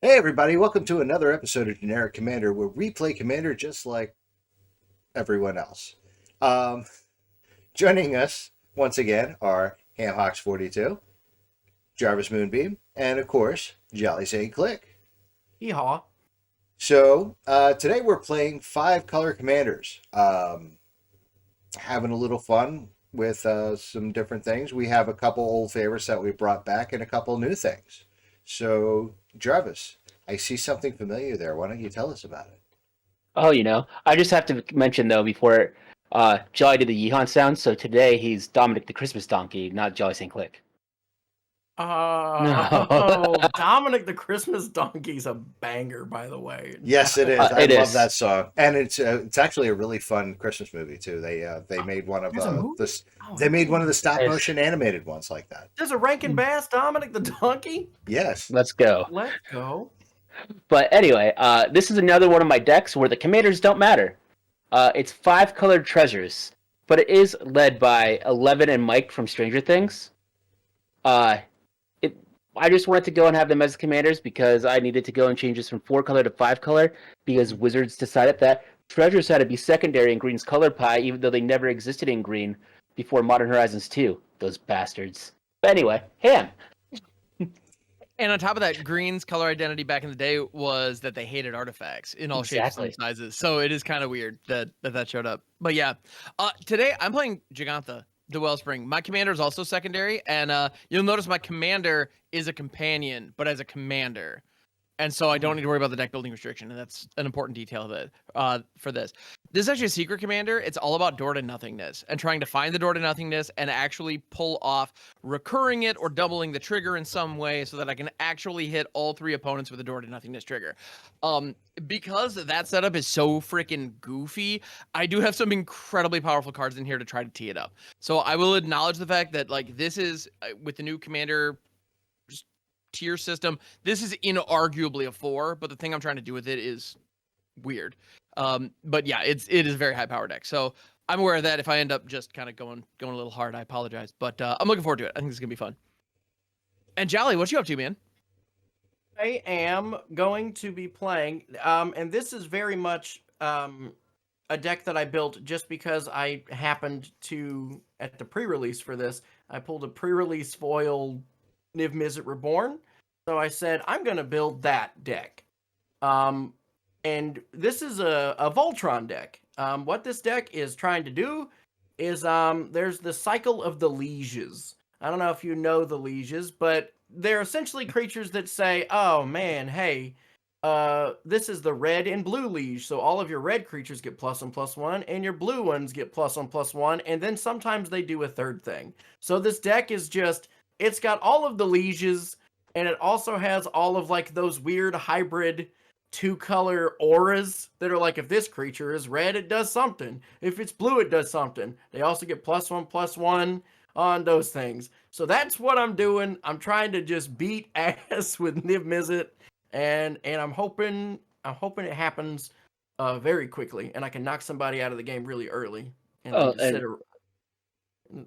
Hey everybody, welcome to another episode of Generic Commander where we play Commander just like everyone else. Um, Joining us once again are HamHawks42, Jarvis Moonbeam, and of course, Jolly St. Click. Yeehaw. Today we're playing five color commanders. Having a little fun with some different things. We have a couple old favorites that we brought back and a couple new things. So, Jarvis, I see something familiar there. Why don't you tell us about it? Oh, I just have to mention though before Jolly did the Yeehaw sound. So today he's Dominic the Christmas Donkey, not Jolly St. Click. No. Dominic the Christmas Donkey's a banger, by the way. Yes, it is. I It love is. that song, and it's actually a really fun Christmas movie too. They made one of There's a movie? this. They made one of the stop Yes. motion animated ones like that. There's a Rankin Bass Dominic the Donkey? Yes. Let's go. Let's go. But anyway, this is another one of my decks where the commanders don't matter. It's 5 colored treasures, but it is led by 11 and Mike from Stranger Things. I just wanted to go and have them as commanders because I needed to go and change this from 4 color to 5 color because Wizards decided that treasures had to be secondary in Green's color pie, even though they never existed in Green before Modern Horizons 2. Those bastards. But anyway, Ham. And on top of that, Green's color identity back in the day was that they hated artifacts in all shapes Exactly. and sizes. So it is kind of weird that showed up. But yeah, today I'm playing Gigantha, the Wellspring. My commander is also secondary, and you'll notice my commander is a companion, but as a commander. And so I don't need to worry about the deck building restriction, and that's an important detail of it for this. This is actually a secret commander. It's all about door to nothingness and trying to find the door to nothingness and actually pull off recurring it or doubling the trigger in some way so that I can actually hit all 3 opponents with a door to nothingness trigger. Because that setup is so freaking goofy, I do have some incredibly powerful cards in here to try to tee it up. So I will acknowledge the fact that like this is with the new commander tier system, this is inarguably a 4, but the thing I'm trying to do with it is weird. But yeah, it is a very high power deck. So I'm aware of that. If I end up just kind of going a little hard, I apologize. But I'm looking forward to it. I think it's gonna be fun. And Jolly, what you up to, man? I am going to be playing, and this is very much a deck that I built just because I happened to, at the pre-release for this, I pulled a pre-release foil Niv Mizzet Reborn. So I said, I'm going to build that deck. And this is a Voltron deck. What this deck is trying to do is there's the cycle of the lieges. I don't know if you know the lieges, but they're essentially creatures that say, oh man, hey, this is the red and blue liege. So all of your red creatures get +1/+1, and your blue ones get +1/+1, and then sometimes they do a third thing. So this deck is just, it's got all of the lieges, and it also has all of like those weird hybrid 2-color auras that are like, if this creature is red, it does something. If it's blue, it does something. They also get +1/+1 on those things. So that's what I'm doing. I'm trying to just beat ass with Niv Mizzet, and I'm hoping it happens very quickly, and I can knock somebody out of the game really early.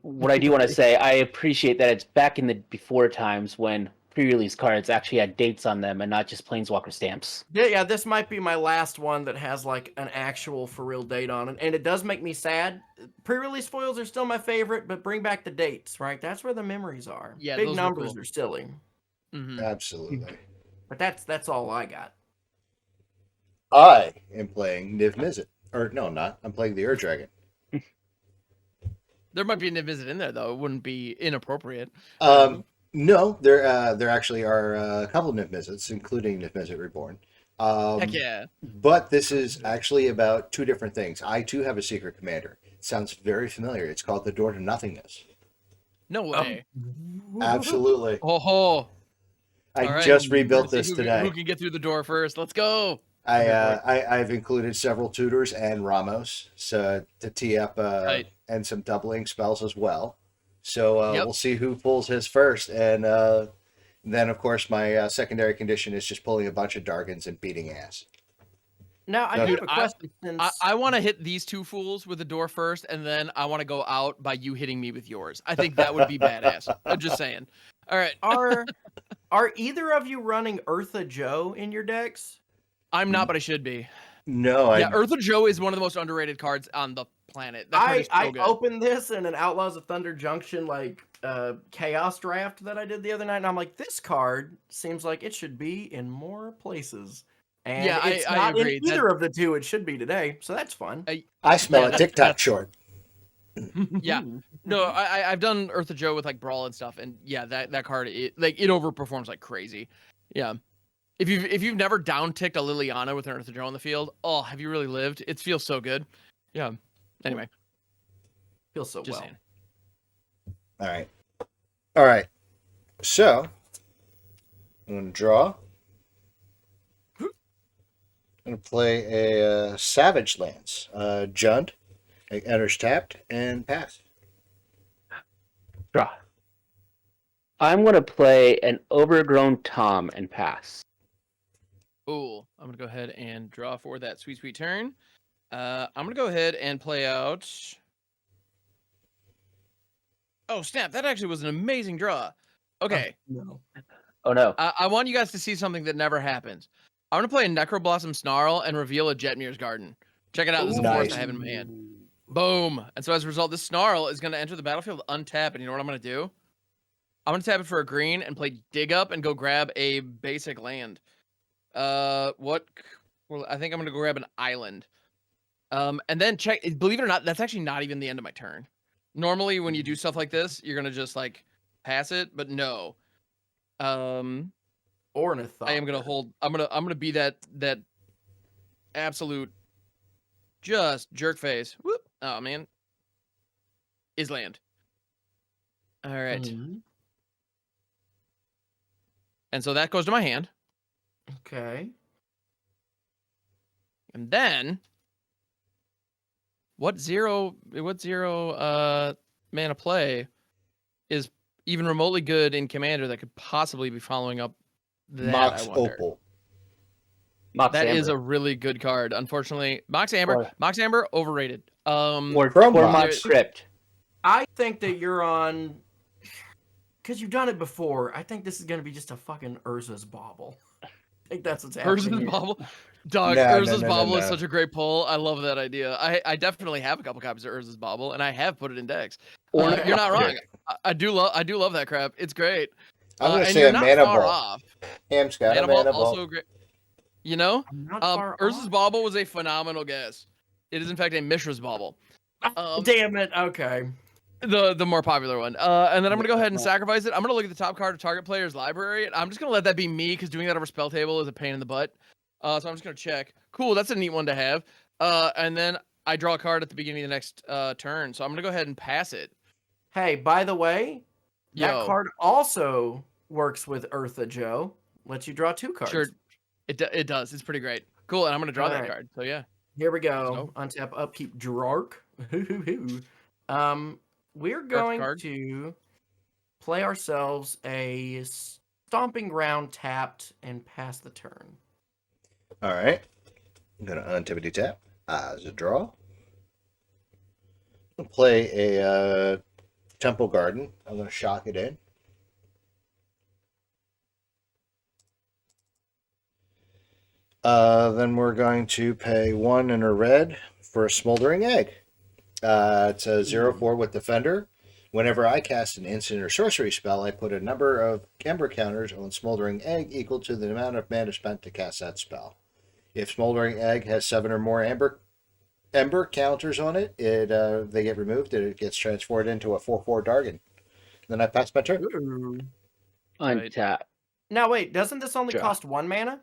What I do want to say, I appreciate that it's back in the before times when pre-release cards actually had dates on them and not just Planeswalker stamps. Yeah, this might be my last one that has like an actual for real date on it, and it does make me sad. Pre-release foils are still my favorite, but bring back the dates, right? That's where the memories are. Yeah, big those were numbers cool. are silly, Absolutely. but that's all I got. I am playing Niv Mizzet. Or no, I'm not. I'm playing the Ur Dragon. There might be a Niv Mizzet in there though. It wouldn't be inappropriate. No, there actually are a couple of Niv Mizzets, including Niv Mizzet Reborn. Heck yeah. But this is actually about 2 different things. I too have a secret commander. It sounds very familiar. It's called the Door to Nothingness. No way. Absolutely. Oh. I All right. just rebuilt Let's see this who today. can get through the door first? Let's go. I've included several tutors and Ramos to tee up Right. and some doubling spells as well. So Yep. we'll see who pulls his first, and then of course my secondary condition is just pulling a bunch of Dargans and beating ass. Now I No, do have dude, a question. Since I want to hit these 2 fools with the door first, and then I want to go out by you hitting me with yours. I think that would be badass. I'm just saying. All right. Are either of you running Eartha Joe in your decks? I'm not, but I should be. No, Yeah, Eartha Joe is one of the most underrated cards on the planet. That card is so I good. opened this in an Outlaws of Thunder Junction chaos draft that I did the other night, and I'm like, this card seems like it should be in more places. And Yeah, it's I not agree. in either of the two it should be today, so that's fun. I smell Yeah, a that's- TikTok that's- short. Yeah. No, I've done Eartha Joe with like Brawl and stuff, and yeah, that card it overperforms like crazy. Yeah. If you've never down ticked a Liliana with an Eartha Joe on the field, oh, have you really lived? It feels so good. Yeah. Anyway, Feels so just well. saying. All right. So I'm gonna draw. I'm gonna play a Savage Lands. Jund. It enters tapped and pass. Draw. I'm gonna play an Overgrown Tom and pass. Cool. I'm gonna go ahead and draw for that sweet turn. I'm gonna go ahead and play out. Oh snap! That actually was an amazing draw. Okay, No. Oh no. I want you guys to see something that never happens. I'm gonna play a Necroblossom Snarl and reveal a Jetmir's Garden. Check it out. This is a forest Nice. I have in my hand. Boom. And so as a result, this Snarl is gonna enter the battlefield untap, and you know what I'm gonna do? I'm gonna tap it for a green and play Dig Up and go grab a basic land. What? Well, I think I'm gonna go grab an island. And then check. Believe it or not, that's actually not even the end of my turn. Normally, when you do stuff like this, you're gonna just like pass it, but no. Ornithopter. I am gonna hold. I'm gonna be that absolute just jerk face. Whoop. Oh man. Is land. All right. Mhm. And so that goes to my hand. Okay. And then what zero mana play is even remotely good in Commander that could possibly be following up that, Mox I wonder. Opal. Mox That Amber. is a really good card. Unfortunately, Mox Amber, Or- overrated. or Chrome Tormod Box. Script. I think that you're on, because you've done it before. I think this is going to be just a fucking Urza's Bauble. I think that's what's happening. Urza's here. Bauble. Dog, No, Urza's no, Bauble is no. such a great pull. I love that idea. I definitely have a couple copies of Urza's Bauble, and I have put it in decks. Ornithopter. You're not wrong. I do love that crap. It's great. I'm gonna and say you're a not mana far ball. off. Ham's got Mana a mana Ball ball. also great. You know, I'm not far Urza's off. Bauble was a phenomenal guess. It is in fact a Mishra's Bauble. Damn it. Okay. The more popular one. And then I'm gonna go ahead and sacrifice it. I'm gonna look at the top card of target player's library, and I'm just gonna let that be me because doing that over spell table is a pain in the butt. So I'm just gonna check. Cool, that's a neat one to have. And then I draw a card at the beginning of the next turn, so I'm gonna go ahead and pass it. Hey, by the way, that Yo. card also works with Eartha Joe. Lets you draw 2 cards. Sure, it does. It's pretty great. Cool, and I'm gonna draw that Alright. card. So yeah. Here we go. go. Untap, upkeep, Drark. We're going card. to play ourselves a Stomping Ground tapped and pass the turn. All right. I'm gonna untippity tap as a draw. I'll play a Temple Garden. I'm gonna shock it in. Then we're going to pay 1 and a red for a Smoldering Egg. It's a 0/4 with Defender. Whenever I cast an instant or sorcery spell, I put a number of Ember counters on Smoldering Egg equal to the amount of mana spent to cast that spell. If Smoldering Egg has 7 or more Ember counters on it, they get removed and it gets transformed into a 4/4 Dargon. Then I pass my turn. Ooh. Untap. Now wait, doesn't this only Draw. cost 1 mana?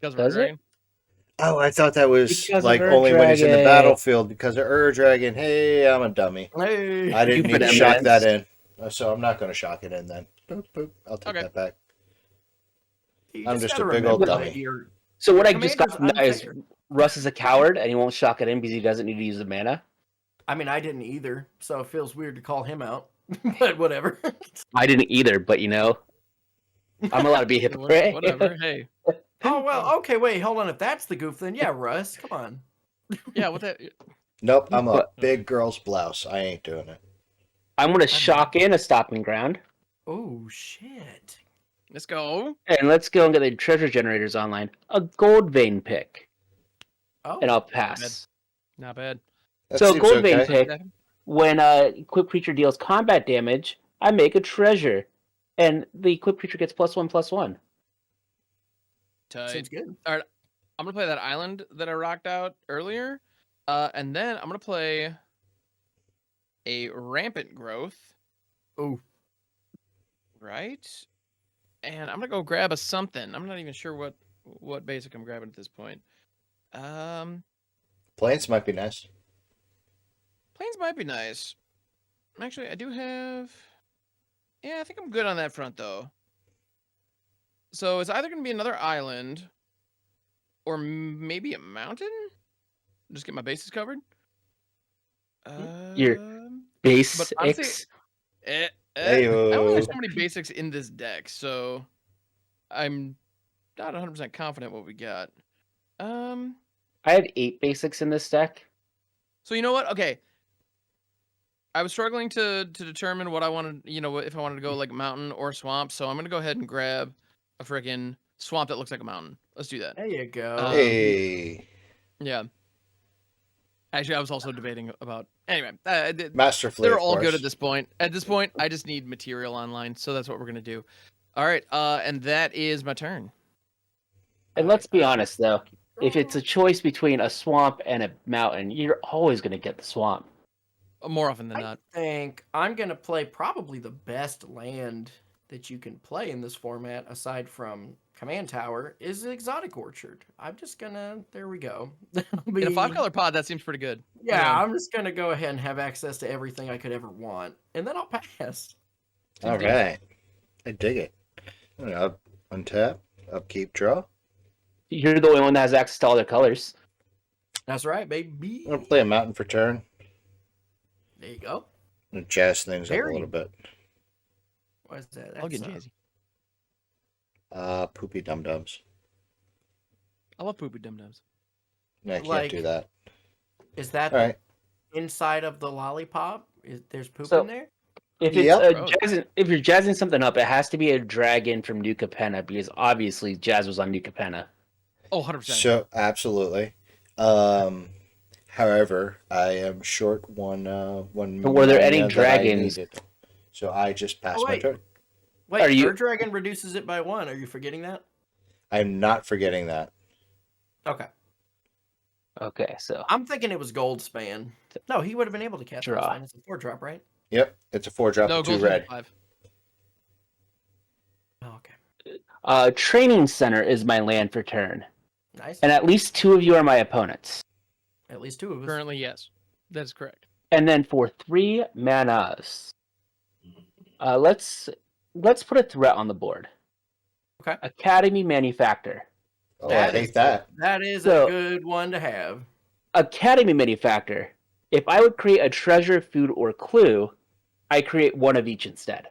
Does Does it? Oh, I thought that was Because of like Ur only when he's in the Dragon. battlefield because of Dragon. Hey, I'm a dummy. Hey. I didn't You need to put shock MS. that in. So I'm not going to shock it in then. Boop, boop. I'll take Okay. that back. You I'm just gotta a big old remember that dummy. you're- So what I just got Commander's from that is unfair. Russ is a coward and he won't shock it in because he doesn't need to use the mana. I mean, I didn't either, so it feels weird to call him out. But whatever. I didn't either, but I'm allowed to be a hypocrite. Whatever. Hey. Oh well, okay, wait, hold on. If that's the goof, then yeah, Russ, come on. Yeah. What that? Nope, I'm a But- big girl's blouse. I ain't doing it. I'm going to shock in a stopping ground. Oh shit! Let's go. And let's go and get the treasure generators online. A gold vein pick. Oh, And I'll bad. pass. Not bad. That So seems gold vein okay. pick, when a equipped creature deals combat damage, I make a treasure. And the equipped creature gets +1/+1. Tight. seems good. All right, I'm gonna play that island that I rocked out earlier, and then I'm gonna play a rampant growth. Oh, Right, and I'm gonna go grab a something. I'm not even sure what basic I'm grabbing at this point. Planes might be nice. Planes might be nice. Actually, I do have. Yeah, I think I'm good on that front though. So it's either gonna be another island, or maybe a mountain. Just get my bases covered. Your But base honestly, X. I only Heyo. have so many basics in this deck, so I'm not 100% confident what we got. I have 8 basics in this deck. So you know what? Okay. I was struggling to determine what I wanted, if I wanted to go like mountain or swamp, so I'm gonna go ahead and grab a freaking swamp that looks like a mountain. Let's do that. there you go. Hey, Yeah. Actually, I was also debating about. Anyway, Master Fleet. they're of all good course. at this point. At this point, I just need material online, so that's what we're gonna do. All right, and that is my turn. And let's be honest, though. If it's a choice between a swamp and a mountain, you're always going to get the swamp. More often than I not. think I'm gonna play probably the best land that you can play in this format, aside from Command Tower, is Exotic Orchard. I'm just gonna. There we go. That'll In a be- 5-color pod, that seems pretty good. Yeah, I'm just gonna go ahead and have access to everything I could ever want, and then I'll pass. All right, I dig it. Up, untap, upkeep, draw. You're the only one that has access to all their colors. That's right, baby. I'm gonna play a mountain for turn. There you go. And jazz things up a Very- little bit. What is that? I'll get That's, jazzy. Poopy dum dums. I love poopy dum dums. No, I can't Like- do that. Is that All right. inside of the lollipop? There's poop So- in there? If it's Yep. if you're jazzing something up, it has to be a dragon from New Capenna because obviously Jazz was on New Capenna. Oh, 100%. So absolutely. However, I am short one. But were there any mana that I dragons? needed. So I just passed Oh, my wait. turn. Wait, Are you- your dragon reduces it by 1. Are you forgetting that? I'm not forgetting that. Okay. Okay, so I'm thinking it was Goldspan. No, he would have been able to catch Draw. Goldspan. It's a 4-drop, right? Yep, it's a 4-drop No, and 2 gold red. 5. Oh, okay. Training Center is my land for turn, Nice. and at least 2 of you are my opponents. At least 2 of us. Currently, yes. That is correct. And then for 3 manas, let's put a threat on the board. Okay. Academy Manufactor. Oh, I hate that. That is So- a good one to have. Academy Manufactor. If I would create a treasure, food, or clue, I create one of each instead.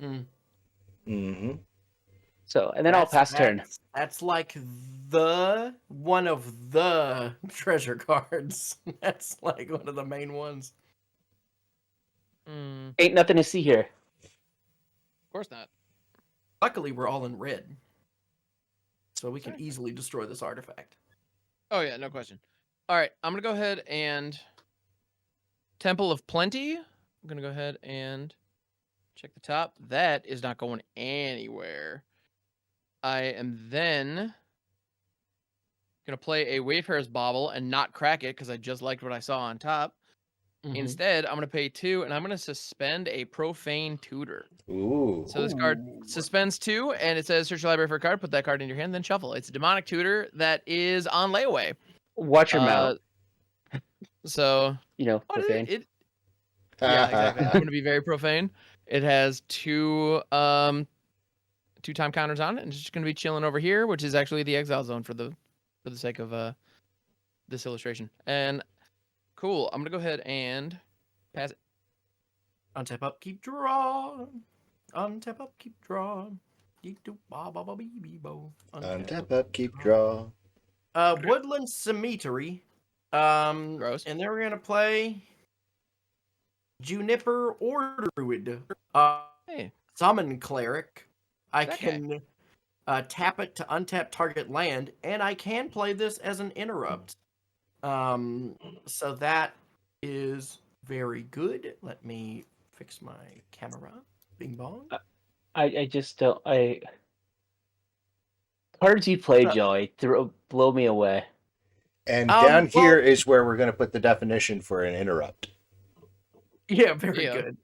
Mm-hmm. So, and then I'll pass turn. That's like the one of the treasure cards. That's like one of the main ones. Of Ain't nothing to see here. course not. Luckily, we're all in red. So we can easily destroy this artifact. Oh, yeah, no question. All right, I'm going to go ahead and Temple of Plenty. I'm going to go ahead and check the top. That is not going anywhere. I am then going to play a Wayfarer's Bauble and not crack it because I just liked what I saw on top. Mhm. Instead, I'm going to pay 2, and I'm going to suspend a Profane Tutor. Ooh. So this card Ooh. suspends 2, and it says search your library for a card, put that card in your hand, then shuffle. It's a demonic tutor that is on layaway. Watch your mouth. So You know, what is profane. it? Yeah, exactly. I'm gonna be very profane. It has 2 time counters on it, and it's just gonna be chilling over here, which is actually the exile zone for the sake of this illustration. And cool. I'm gonna go ahead and pass it. Untap up, keep draw. Untap up, keep draw. Untap up, keep draw. Woodland Cemetery. Gross. And then we're gonna play Juniper or Druid. Hey, Summon Cleric. I that guy. can tap it to untap target land, and I can play this as an interrupt. So that is very good. Let me fix my camera. Bing bong. I just don't. Cards you play, Uh, Joey, blow me away. And down here well, is where we're going to put the definition for an interrupt. yeah, very Yeah. good.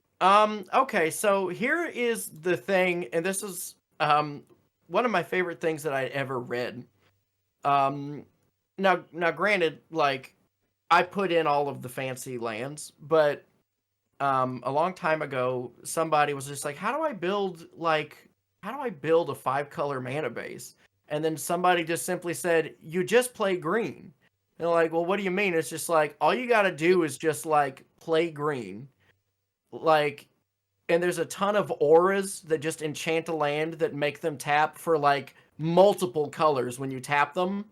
Okay, so here is the thing, and this is one of my favorite things that I ever read. Now granted, like I put in all of the fancy lands, but a long time ago somebody was just like, how do I build a 5-color mana base? And then somebody just simply said, you just play green. And they're like, well, what do you mean? It's just like all you got to do is just like play green. Like, and there's a ton of auras that just enchant a land that make them tap for like multiple colors when you tap them.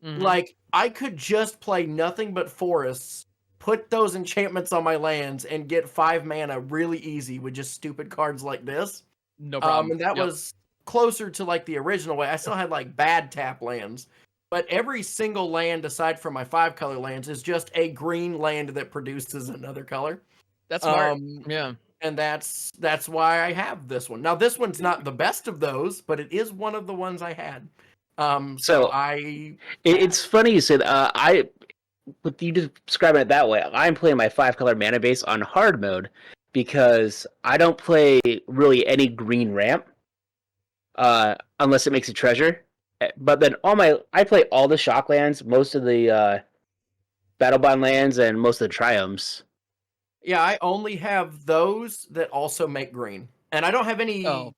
Mhm. Like, I could just play nothing but forests, put those enchantments on my lands, and get 5 mana really easy with just stupid cards like this. No problem. And that Yep. was closer to like the original way. I still had like bad tap lands, but every single land aside from my 5-color lands is just a green land that produces another color. That's smart. Um, Yeah. and that's why I have this one. Now this one's not the best of those, but it is one of the ones I had. So It's funny you said. With you describing it that way, I'm playing my 5-color mana base on hard mode because I don't play really any green ramp, unless it makes a treasure. But then I play all the shock lands, most of the battle bond lands, and most of the triumphs. Yeah, I only have those that also make green. And I don't have any Oh.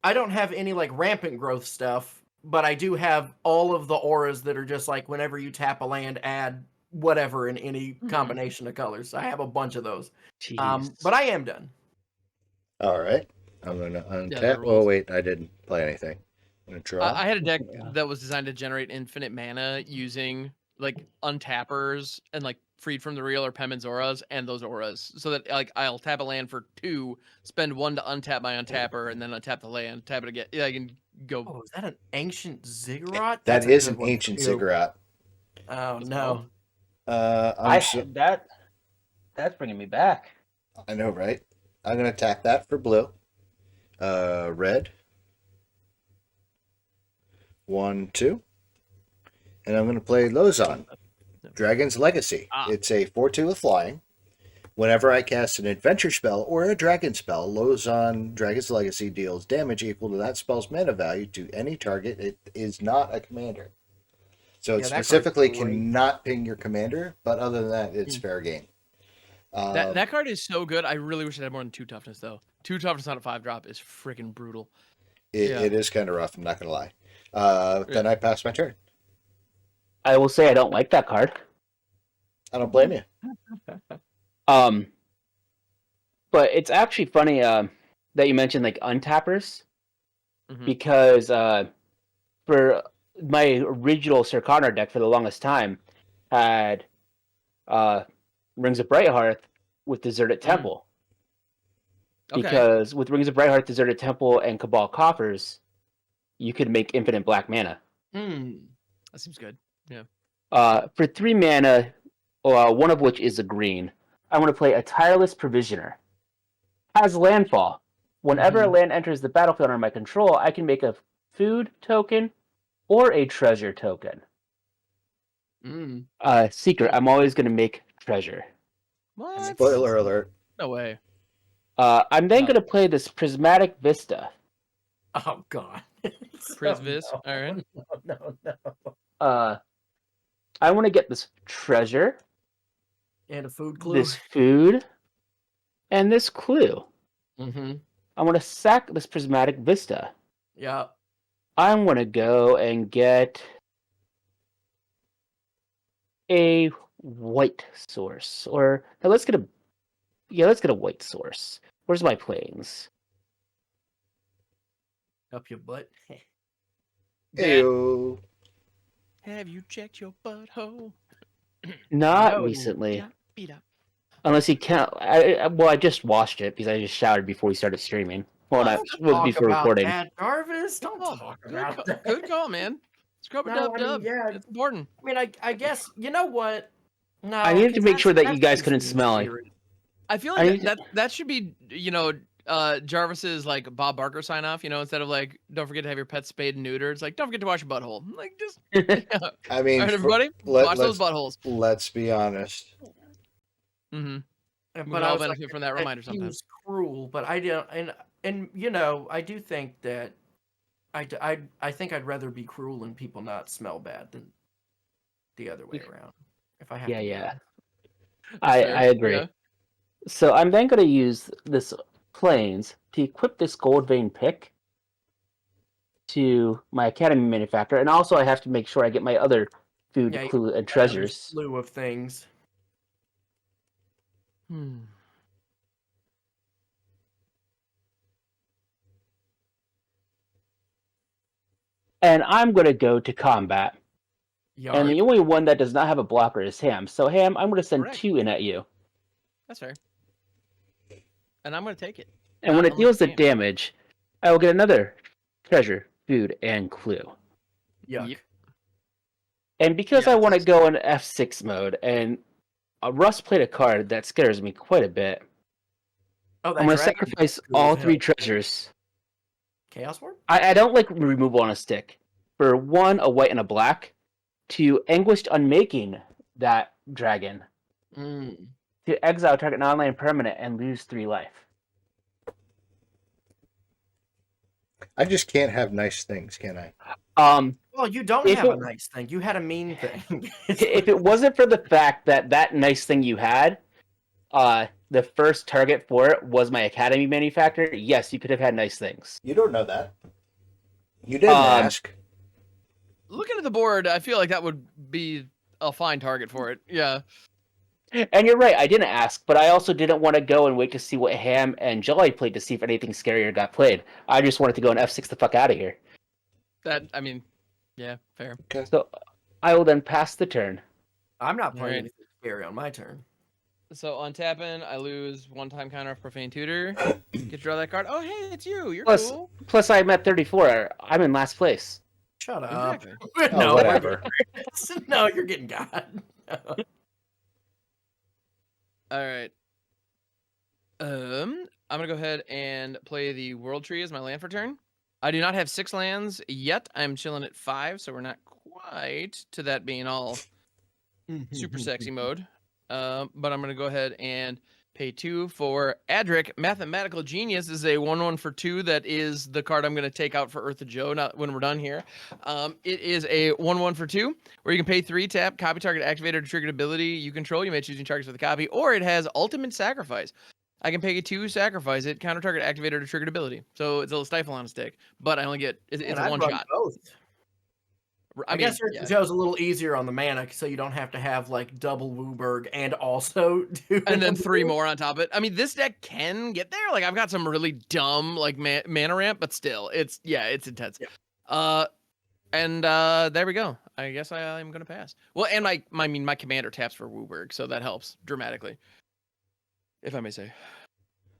like rampant growth stuff, but I do have all of the auras that are just like whenever you tap a land, add whatever in any combination of colors. I have a bunch of those. Jeez. But I am done. All right. I'm going to that untap. Oh, rules. wait. I didn't play anything. I'm going to draw. I had a deck Yeah. that was designed to generate infinite mana using like untappers and like freed from the real or Penman's auras and those auras, so that like I'll tap a land for 2, spend 1 to untap my untapper, and then untap the land, tap it again. Yeah, I can go. Oh, is that an ancient ziggurat? That That's is a an good one, ancient too. ziggurat. Oh Let's no. That's bringing me back. I know, right? I'm going to tap that for blue. Red. 1, 2. And I'm going to play Lozon, Dragon's Legacy. Ah. It's a 4/2 with flying. Whenever I cast an adventure spell or a dragon spell, Lozon Dragon's Legacy deals damage equal to that spell's mana value to any target. It is not a commander. So it Yeah, that card's specifically great. cannot ping your commander, but other than that, it's fair game. That card is so good. I really wish it had more than 2 toughness though. 2 toughness on a 5-drop is freaking brutal. It is kind of rough, I'm not going to lie. Then I pass my turn. I will say I don't like that card. I don't blame you. But it's actually funny that you mentioned like untappers, Mhm. because for my original Circana deck for the longest time had Rings of Brighthearth with Deserted Temple. Okay. Because with Rings of Brighthearth, Deserted Temple, and Cabal Coffers, you could make infinite black mana. That seems good. For 3 mana, one of which is a green, I want to play a Tireless Provisioner. Has landfall. Whenever a land enters the battlefield under my control, I can make a food token or a treasure token. Secret, I'm always going to make treasure. What? Spoiler alert. No way. I'm then No. going to play this Prismatic Vista. Oh god. Prisvis. Oh, All right. No. I want to get this treasure, And a food clue. this food, and this clue. Mm-hmm. I want to sack this Prismatic Vista. Yeah. I'm going to go and get a white source. Or no, let's get a white source. Where's my planes? Up your butt. Ew. Have you checked your butthole? Not No. recently. Beat up. Unless you count. Well, I just watched it because I just showered before we started streaming. Well, not Don't well, talk before about recording. that, Jarvis. Don't Oh, talk good, about that. good call, man. Scrub a No, dub I mean, dub. yeah. It's important. I mean, I guess you know what? No, I needed to 'cause make sure that you that's guys just couldn't mean smell it. spirited. I feel I like need that should be, Jarvis's like Bob Barker sign off, instead of like, don't forget to have your pet spayed and neutered. It's like, don't forget to wash your butthole. Like, just, yeah. I mean, All right, everybody, watch those buttholes. Let's be honest. Mm-hmm. We But can I all was benefit like, from that reminder he sometimes. was cruel, but I don't, and I do think that I think I'd rather be cruel and people not smell bad than the other way around. If I have to be yeah. honest. I agree. Yeah. So I'm then going to use this planes to equip this gold vein pick to my academy manufacturer, and also I have to make sure I get my other food, Yeah, clue, and another treasures. slew of things. And I'm going to go to combat. Yarp. And the only one that does not have a blocker is Ham. So Ham, I'm going to send Correct. 2 in at you. That's fair. And I'm going to take it. And when it Unlike deals the Ham. damage, I will get another treasure, food, and clue. Yuck. Yep. And because Yeah, I it want to does. go in F6 mode, and Russ played a card that scares me quite a bit, Oh, that I'm going to dragon sacrifice is cool all as 3 hell. treasures. Chaos Warp? I don't like removal on a stick. For 1, a white and a black, to Anguished Unmaking that dragon, Mm. to exile target non-land permanent and lose 3 life. I just can't have nice things, can I? Well, you don't If have a it- nice thing. You had a mean thing. If it wasn't for the fact that nice thing you had, the first target for it was my academy manufacturer, yes, you could have had nice things. You don't know that. You didn't ask. Looking at the board, I feel like that would be a fine target for it. Yeah. And you're right, I didn't ask, but I also didn't want to go and wait to see what Ham and Jolly played to see if anything scarier got played. I just wanted to go and F6 the fuck out of here. Yeah, fair. Okay. So I will then pass the turn. I'm not playing Alright. anything scary on my turn. So on tapping, I lose 1-time counter of Profane Tutor. Get to draw that card. Oh, hey, it's you. You're cool. Plus I'm at 34. I'm in last place. Shut up. Exactly. Oh, No, whatever. no, you're getting God. All right. I'm gonna go ahead and play the World Tree as my land for turn. I do not have 6 lands yet. I'm chilling at 5, so we're not quite to that being all super sexy mode. But I'm gonna go ahead and pay 2 for Adric. Mathematical Genius is a 1/1 for 2. That is the card I'm gonna take out for Earth of Joe. Not when we're done here. It is a 1/1 for 2, where you can pay 3, tap, copy target activator to triggered ability you control. You may choose targets with the copy, or it has Ultimate Sacrifice. I can pay 2, sacrifice it, counter target activator to triggered ability. So it's a little stifle on a stick, but I only get it's Man, a I'd one run shot. Both. I guess Earth yeah. of Joe's a little easier on the mana, so you don't have to have like double Wooburg and also do. And then 3 more on top of it. I mean, this deck can get there. Like, I've got some really dumb like mana ramp, but still, it's intense. Yeah. There we go. I guess I'm gonna pass. Well, and my commander taps for Wooburg, so that helps dramatically, if I may say.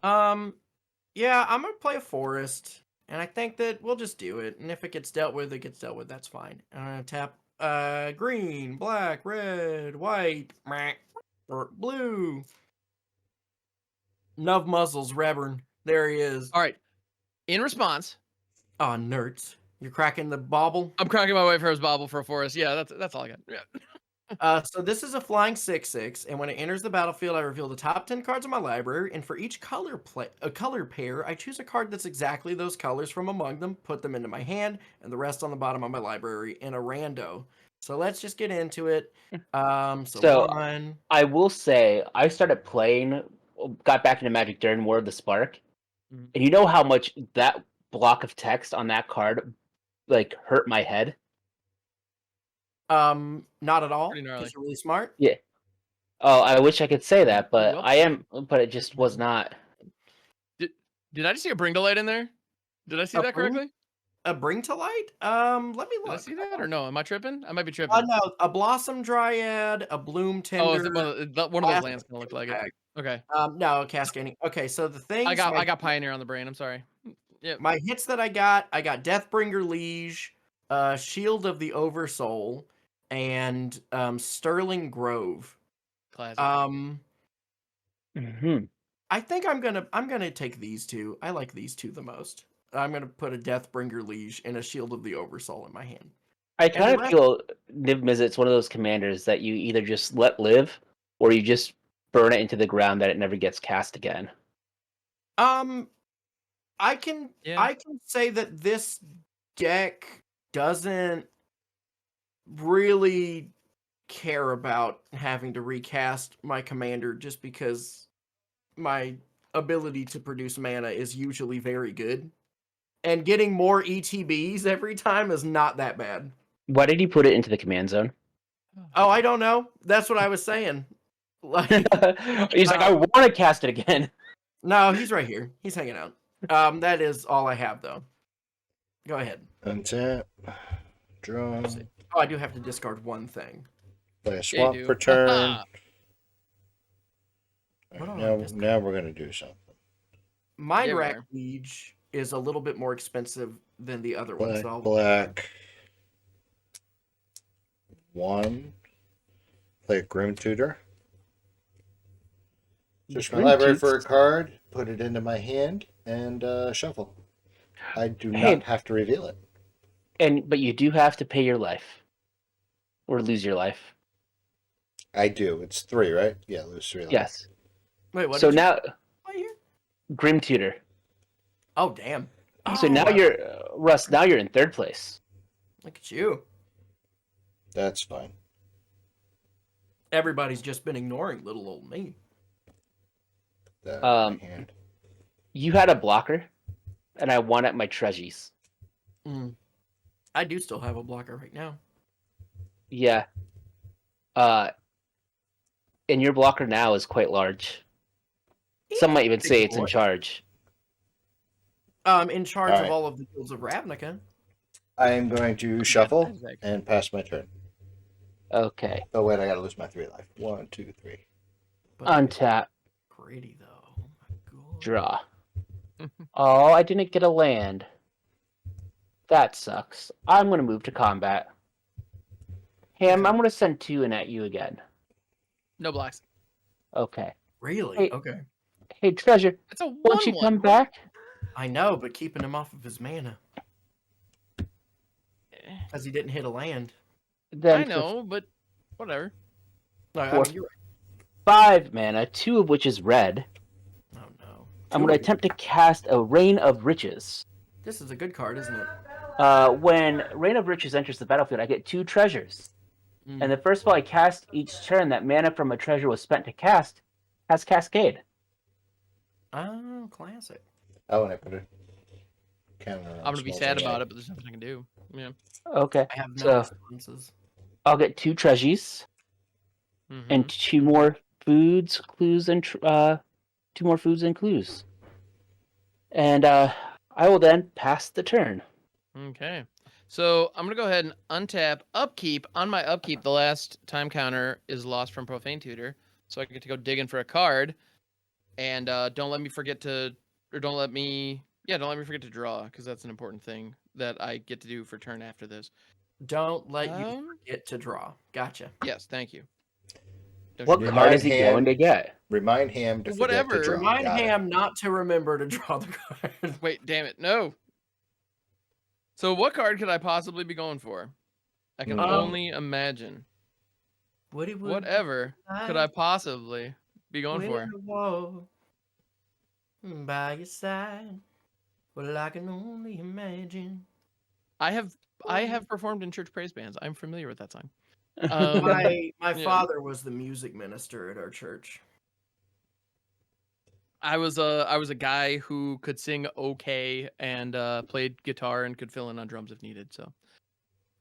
Yeah, I'm gonna play a forest, and I think that we'll just do it. And if it gets dealt with, it gets dealt with. That's fine. I'm gonna tap green, black, red, white, or blue. Nuv Muzzles, Reburn. There he is. All right. In response, Oh, nerds. You're cracking the bauble. I'm cracking my way for his bobble for a forest. Yeah, that's all I got. Yeah. So this is a flying 6/6, and when it enters the battlefield, I reveal the top 10 cards of my library, and for each color pair, I choose a card that's exactly those colors from among them, put them into my hand, and the rest on the bottom of my library in a rando. So let's just get into it. So, one. I will say, I started playing, got back into Magic during War of the Spark, Mhm. and you know how much that block of text on that card, like, hurt my head? Not at all. Pretty gnarly. Because you're really smart. Yeah. Oh, I wish I could say that, but Well. I am, but it just was not. Did I just see a Bring to Light in there? Did I see A that Bring- correctly? A Bring to Light? Let me Did I look. see that or no? Am I tripping? I might be tripping. No, a Blossom Dryad, a Bloom Tender. Oh, is it one of those lands gonna look like it? Okay. No, cascading. Okay, so the things I got Pioneer on the brain. I'm sorry. Yep. my hits that I got Deathbringer Liege, Shield of the Oversoul, and Sterling Grove. Classic. Mhm. I think I'm gonna take these two. I like these two the most. I'm gonna put a Deathbringer Liege and a Shield of the Oversoul in my hand. I And kind the of rest- feel Niv Mizzet's one of those commanders that you either just let live or you just burn it into the ground that it never gets cast again. I can Yeah. say that this deck doesn't really care about having to recast my commander just because my ability to produce mana is usually very good. And getting more ETBs every time is not that bad. Why did you put it into the command zone? Oh, I don't know. That's what I was saying. Like, He's like, I want to cast it again. no, he's right here. He's hanging out. That is all I have, though. Go ahead. Untap. Draw. Oh, I do have to discard one thing. Play a Yeah, you swamp do. per turn. What Alright, do I now, discard? now we're going to do something. Mind Yeah, we Rack are. Liege is a little bit more expensive than the other one. Black, So black. 1. Play a Groom Tutor. Search my Groom library Toots. for a card, put it into my hand, and shuffle. I do Hey. not have to reveal it. But you do have to pay your life. Or lose your life. I do. It's 3, right? Yeah, lose 3 life. Yes. wait, what? So did you now, play here? Grim Tutor. Oh, damn. So Oh, now you're, Russ, now you're in third place. Look at you. That's fine. Everybody's just been ignoring little old me. That in my Um, hand. You had a blocker, and I won at my treasures. I do still have a blocker right now. Yeah. And your blocker now is quite large. Some might even say it's in charge. In charge All right. of all of the guilds of Ravnica. I am going to shuffle Isaac. and pass my turn. Okay. Oh, wait, I got to lose my 3 life. 1, 2, 3. But Untap. pretty though. Oh my god. Draw. Oh, I didn't get a land. That sucks. I'm going to move to combat. Ham, Okay. I'm going to send 2 in at you again. No blocks. Okay. Really? Hey. Okay. Hey, Treasure, It's a won't you 1/1. come back? I know, but keeping him off of his mana. Because he didn't hit a land. Then I for know, but whatever. No, I Four. mean, you're 5 mana, 2 of which is red, Oh no. I'm going to attempt to cast a Rain of Riches. This is a good card, isn't it? When Rain of Riches enters the battlefield, I get 2 treasures. And the first spell I cast each turn that mana from a treasure was spent to cast has Cascade. Oh, classic. Oh, and I put a counter on I'm gonna be spells sad anyway. about it, but there's nothing I can do. Yeah. Okay. I have no So responses. I'll get 2 treasures Mhm. and 2 more foods, clues, and 2 more foods and clues. And I will then pass the turn. Okay. So I'm gonna go ahead and untap upkeep. On my upkeep, the last time counter is lost from Profane Tutor, so I get to go digging for a card. And don't let me forget to draw, because that's an important thing that I get to do for turn after this. Don't let you forget to draw. Gotcha. Yes, thank you. Don't What you Remind card is he Ham- going to get? Remind Ham to forget Whatever. to draw. Remind Got it. Ham not to remember to draw the card. Wait, damn it, no. So what card could I possibly be going for? I can only imagine. Whatever could I possibly be going for? By your side. Well, I can only imagine. I have performed in church praise bands. I'm familiar with that song. My Yeah. father was the music minister at our church. I was a guy who could sing okay and played guitar and could fill in on drums if needed. So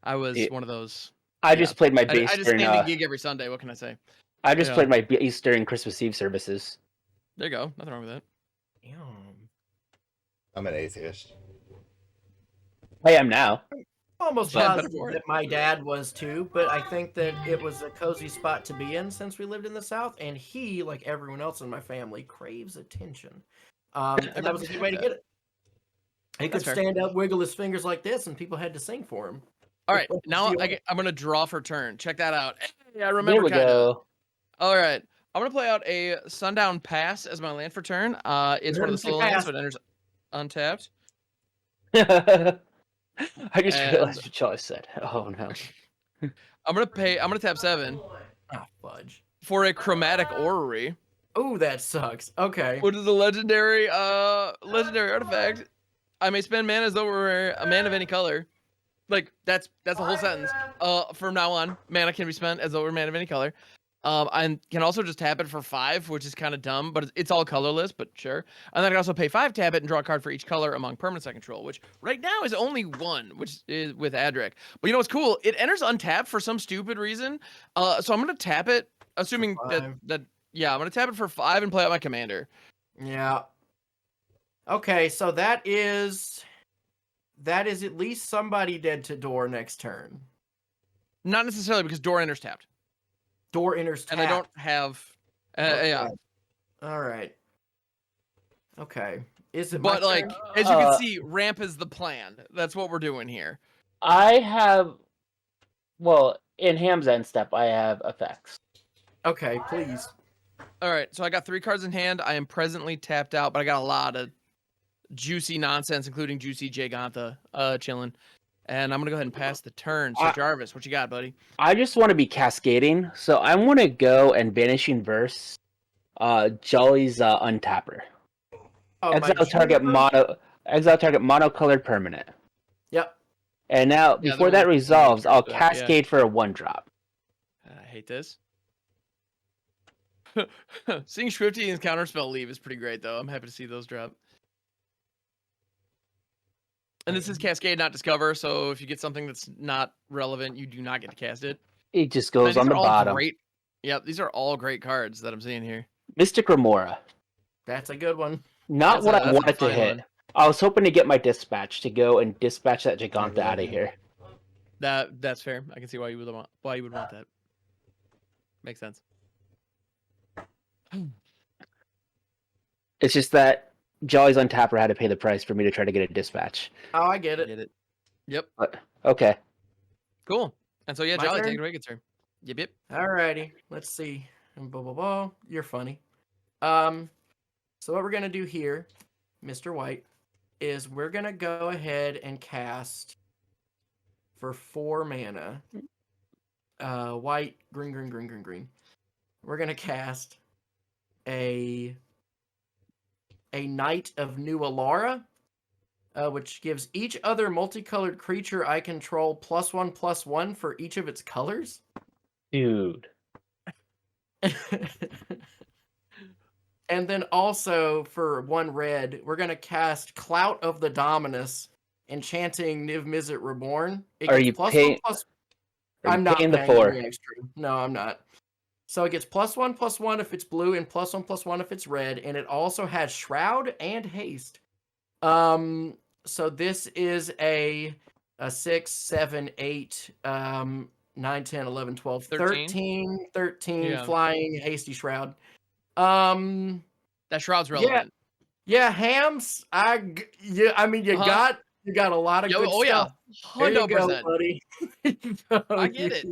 I was one of those. I just played my I bass just during. stand and gig every Sunday. What can I say? I just Yeah. played my bass during Christmas Eve services. There you go. Nothing wrong with that. Damn. I'm an atheist. I am now. almost Bad positive metaphor. that my dad was too, but I think that it was a cozy spot to be in since we lived in the South, and he, like everyone else in my family, craves attention. And that was a good way to get it. He could That's fair. stand up, wiggle his fingers like this, and people had to sing for him. All right, Let's now see what- I'm gonna draw for turn. Check that out. Hey, I There remember we kind of. go. All right, I'm gonna play out a Sundown Pass as my land for turn. It's one of the Emergency solo lands, pass. so it enters untapped. I just And- realized what Charlie said. Oh no. I'm gonna tap 7 Ah, fudge. for a Chromatic Orrery, Oh, that sucks. Okay. which is a legendary artifact. I may spend mana as though it were a mana of any color. Like that's a whole sentence. From now on, mana can be spent as though it were mana of any color. I can also just tap it for 5, which is kind of dumb, but it's all colorless, but sure. And then I can also pay 5, tap it, and draw a card for each color among permanents I control, which right now is only 1, which is with Adric. But you know what's cool? It enters untapped for some stupid reason. So I'm gonna tap it, assuming For that yeah, I'm gonna tap it for 5 and play out my commander. Yeah. Okay, so that is at least somebody dead to door next turn. Not necessarily because door enters tapped, Door enters and I don't tapped. have. Okay. Yeah, All right. Okay. Is it my but like turn? as you can see, ramp is the plan. That's what we're doing here. I have, well, in Ham's end step, I have effects. Okay, please. All right, so I got 3 cards in hand. I am presently tapped out, but I got a lot of juicy nonsense, including juicy Jagantha, chilling. And I'm gonna go ahead and pass the turn. So Jarvis, what you got, buddy? I just want to be cascading, so I want to go and Vanishing Verse, Jolly's Untapper. Oh, Exile target monocolored permanent. Yep. And now, Yeah, before they're that all resolves, I'll monocolored, yeah. cascade for a 1-drop. I hate this. Seeing Shrifty and Counterspell leave is pretty great, though. I'm happy to see those drop. And this is Cascade, not Discover, so if you get something that's not relevant, you do not get to cast it. It just Man, goes these on the are all bottom. Great. Yep, these are all great cards that I'm seeing here. Mystic Remora. That's a good one. Not That's what a- I that's a wanted to fine hit. one. I was hoping to get my dispatch to go and dispatch that Giganta out of here. That's fair. I can see why you would want that. Makes sense. It's just that Jolly's Untapper had to pay the price for me to try to get a dispatch. Oh, I get it. Get it. Yep. But okay. Cool. And so yeah, My Jolly, turn? take it away, good sir. Yep. Alrighty. Let's see. Blah, blah, blah. You're funny. So what we're gonna do here, Mr. White, is we're gonna go ahead and cast for 4 mana. White, green, green, green, green, green. We're gonna cast a Knight of New Alara, which gives each other multicolored creature I control +1/+1 for each of its colors. Dude. And then also for 1 red, we're gonna cast Clout of the Dominus, enchanting Niv Mizzet Reborn. It Are gets you +1/+1. paying- Are I'm you not paying the paying 4? any extra. No, I'm not. So it gets +1/+1 if it's blue and +1/+1 if it's red, and it also has Shroud and Haste. So this is a 6, 7, 8, 9, 10, 11, 12, 13 Yeah. flying hasty Shroud. That Shroud's relevant. Yeah, Hams. I mean, you Uh-huh. got a lot of good Oh yeah. stuff. There you go, 100%. buddy. I get it.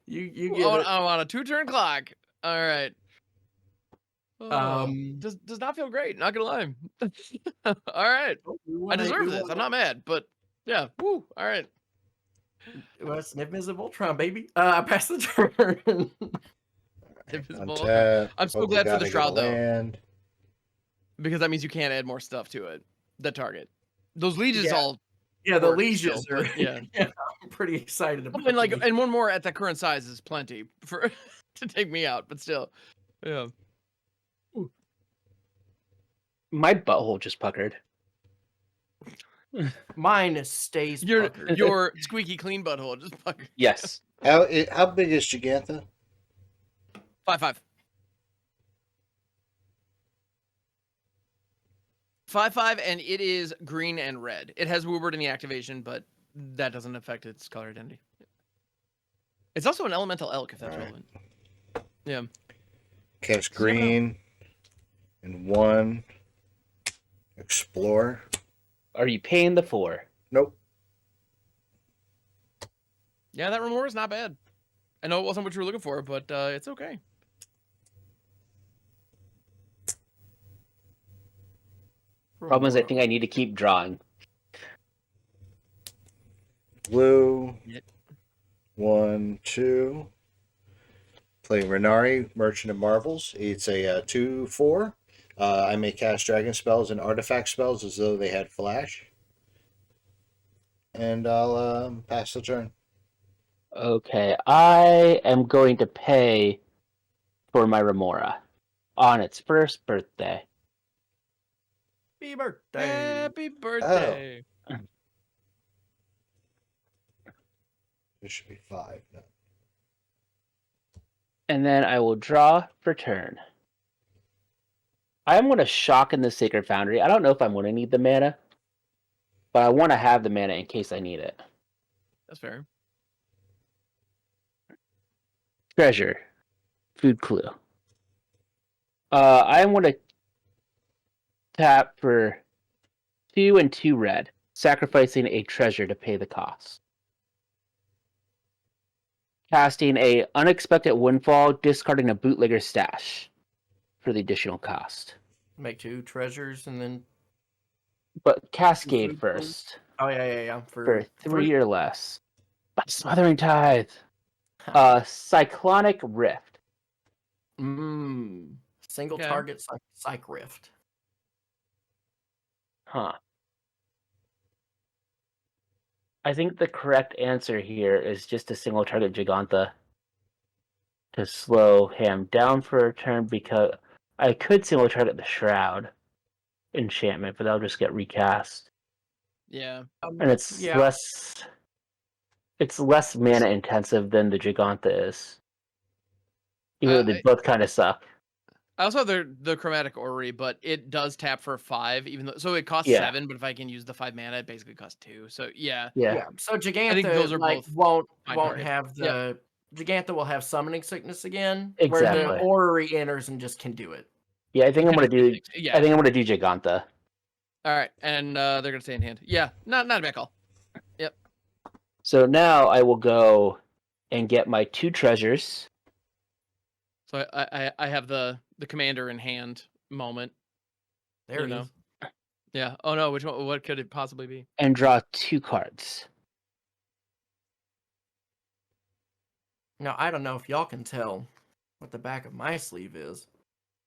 You get it. I'm on a 2-turn clock. All right. Um, does not feel great, not gonna lie. All right. I deserve this. I'm not mad, but yeah. Woo. All right. Well, Sniff is a Voltron, baby. I pass the turn. Invisible. Untap. I'm so Hope we glad for gotta the get Shroud, a though. land. Because that means you can't add more stuff to it. The target. Those lieges Yeah. all Yeah, the work legions still, are. but yeah. I'm pretty excited I about. mean, like, these. and one more at that current size is plenty for to take me out, but still. Yeah. My butthole just puckered. Mine stays. Your puckered. your squeaky clean butthole just fucking Yes. How big is Gigantha? 5/5. 5/5, and it is green and red. It has Woobert in the activation, but that doesn't affect its color identity. It's also an elemental elk, if that's Alright. relevant. Yeah. Cast So, yeah, green and 1. Explore. Are you paying the 4? Nope. Yeah, that Remora is not bad. I know it wasn't what you were looking for, but it's okay. Problem is, I think I need to keep drawing. Blue. Yep. 1, 2. Playing Renari, Merchant of Marvels. It's a 2/4. I may cast dragon spells and artifact spells as though they had flash. And I'll pass the turn. Okay, I am going to pay for my Remora on its first birthday. Happy birthday. Happy birthday. This should be 5. No. And then I will draw for turn. I am going to shock in the Sacred Foundry. I don't know if I'm going to need the mana, but I want to have the mana in case I need it. That's fair. Treasure. Food clue. I am going to tap for 2 and 2 red, sacrificing a treasure to pay the cost. Casting a unexpected windfall, discarding a bootlegger stash for the additional cost. Make 2 treasures and then. But Cascade Food clue? first Oh yeah. for 3 or less. Smothering Tithe. Cyclonic Rift. Single Okay. target psych rift. Huh. I think the correct answer here is just a single target Giganta to slow him down for a turn, because I could single target the Shroud enchantment, but that'll just get recast. Yeah. And it's yeah. less mana intensive than the Giganta is. Even though they I- both kind of suck. I also have the chromatic orrery, but it does tap for 5, even though it costs Yeah. 7. But if I can use the 5 mana, it basically costs 2. So yeah, Yeah. So Giganta, think those are both won't fine won't targets. have the Giganta will have summoning sickness again, Exactly. where the orrery enters and just can do it. Yeah, I think I'm gonna do. Yeah. I think I'm gonna do Giganta. All right, and they're gonna stay in hand. Yeah, not a bad call. Yep. So now I will go and get my 2 treasures. So I have the commander in hand moment. There You it know. is. Yeah. Oh no, which one? What could it possibly be? And draw 2 cards. Now I don't know if y'all can tell what the back of my sleeve is,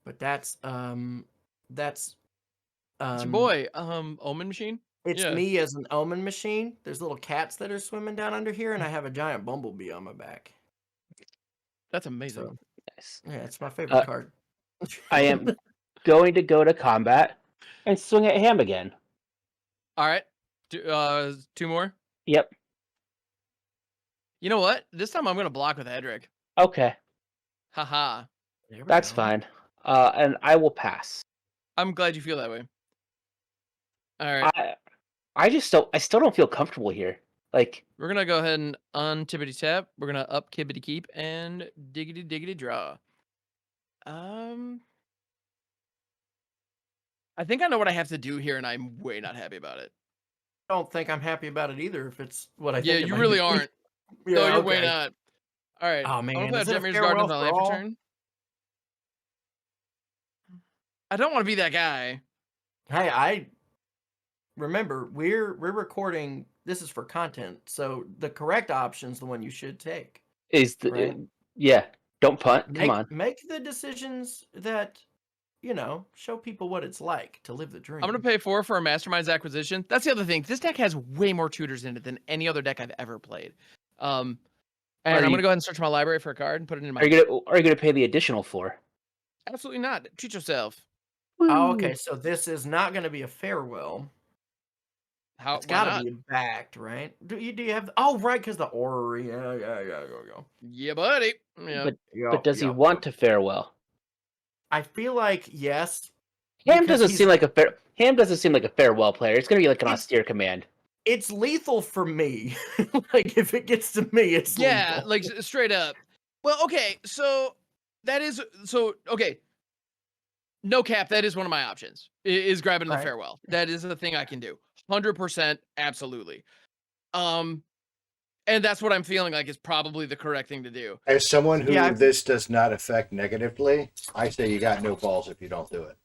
but that's It's your boy, Omen Machine. It's Yeah. me as an omen machine. There's little cats that are swimming down under here, and I have a giant bumblebee on my back. That's amazing. So, Nice. yeah, it's my favorite card. I am going to go to combat and swing at him again. All right. 2 more. Yep. You know what? This time I'm gonna block with Edric. Okay. Haha. There we That's go. fine. And I will pass. I'm glad you feel that way. All right. I still don't feel comfortable here. Like, We're gonna go ahead and untippity tap. We're gonna up kibbity keep and diggity draw. I think I know what I have to do here, and I'm way not happy about it. I don't think I'm happy about it either. If it's what I Yeah, think. it you might really be. aren't. Yeah, No, you're way okay. not. All right. Oh I'm man, gonna play is it a Jetmir's Garden farewell of the for Life all? return. I don't want to be that guy. Hey, I remember we're recording. This is for content, so the correct option's the one you should take. is the Right. yeah. Don't punt. Come on. Make the decisions that show people what it's like to live the dream. I'm gonna pay 4 for a Mastermind's acquisition. That's the other thing. This deck has way more tutors in it than any other deck I've ever played. And I'm gonna go ahead and search my library for a card and put it in my. Are you gonna pay the additional 4? Absolutely not. Treat yourself. Oh, okay, so this is not going to be a farewell. How? It's Why got not? to be backed, right? Do you have? Oh, right, because the orrery. Yeah. Go. Yeah, buddy. Yeah. But does he want to farewell? I feel like yes. Ham because doesn't he's- seem like a farewell player. It's gonna be like an austere command. It's lethal for me. Like, if it gets to me, it's Yeah, lethal. like straight up. Well, okay, so okay. No cap, that is one of my options. Is grabbing the Right. farewell. That is the thing I can do. 100%, absolutely. And that's what I'm feeling like is probably the correct thing to do. As someone who Yeah, this does not affect negatively, I say you got no balls if you don't do it.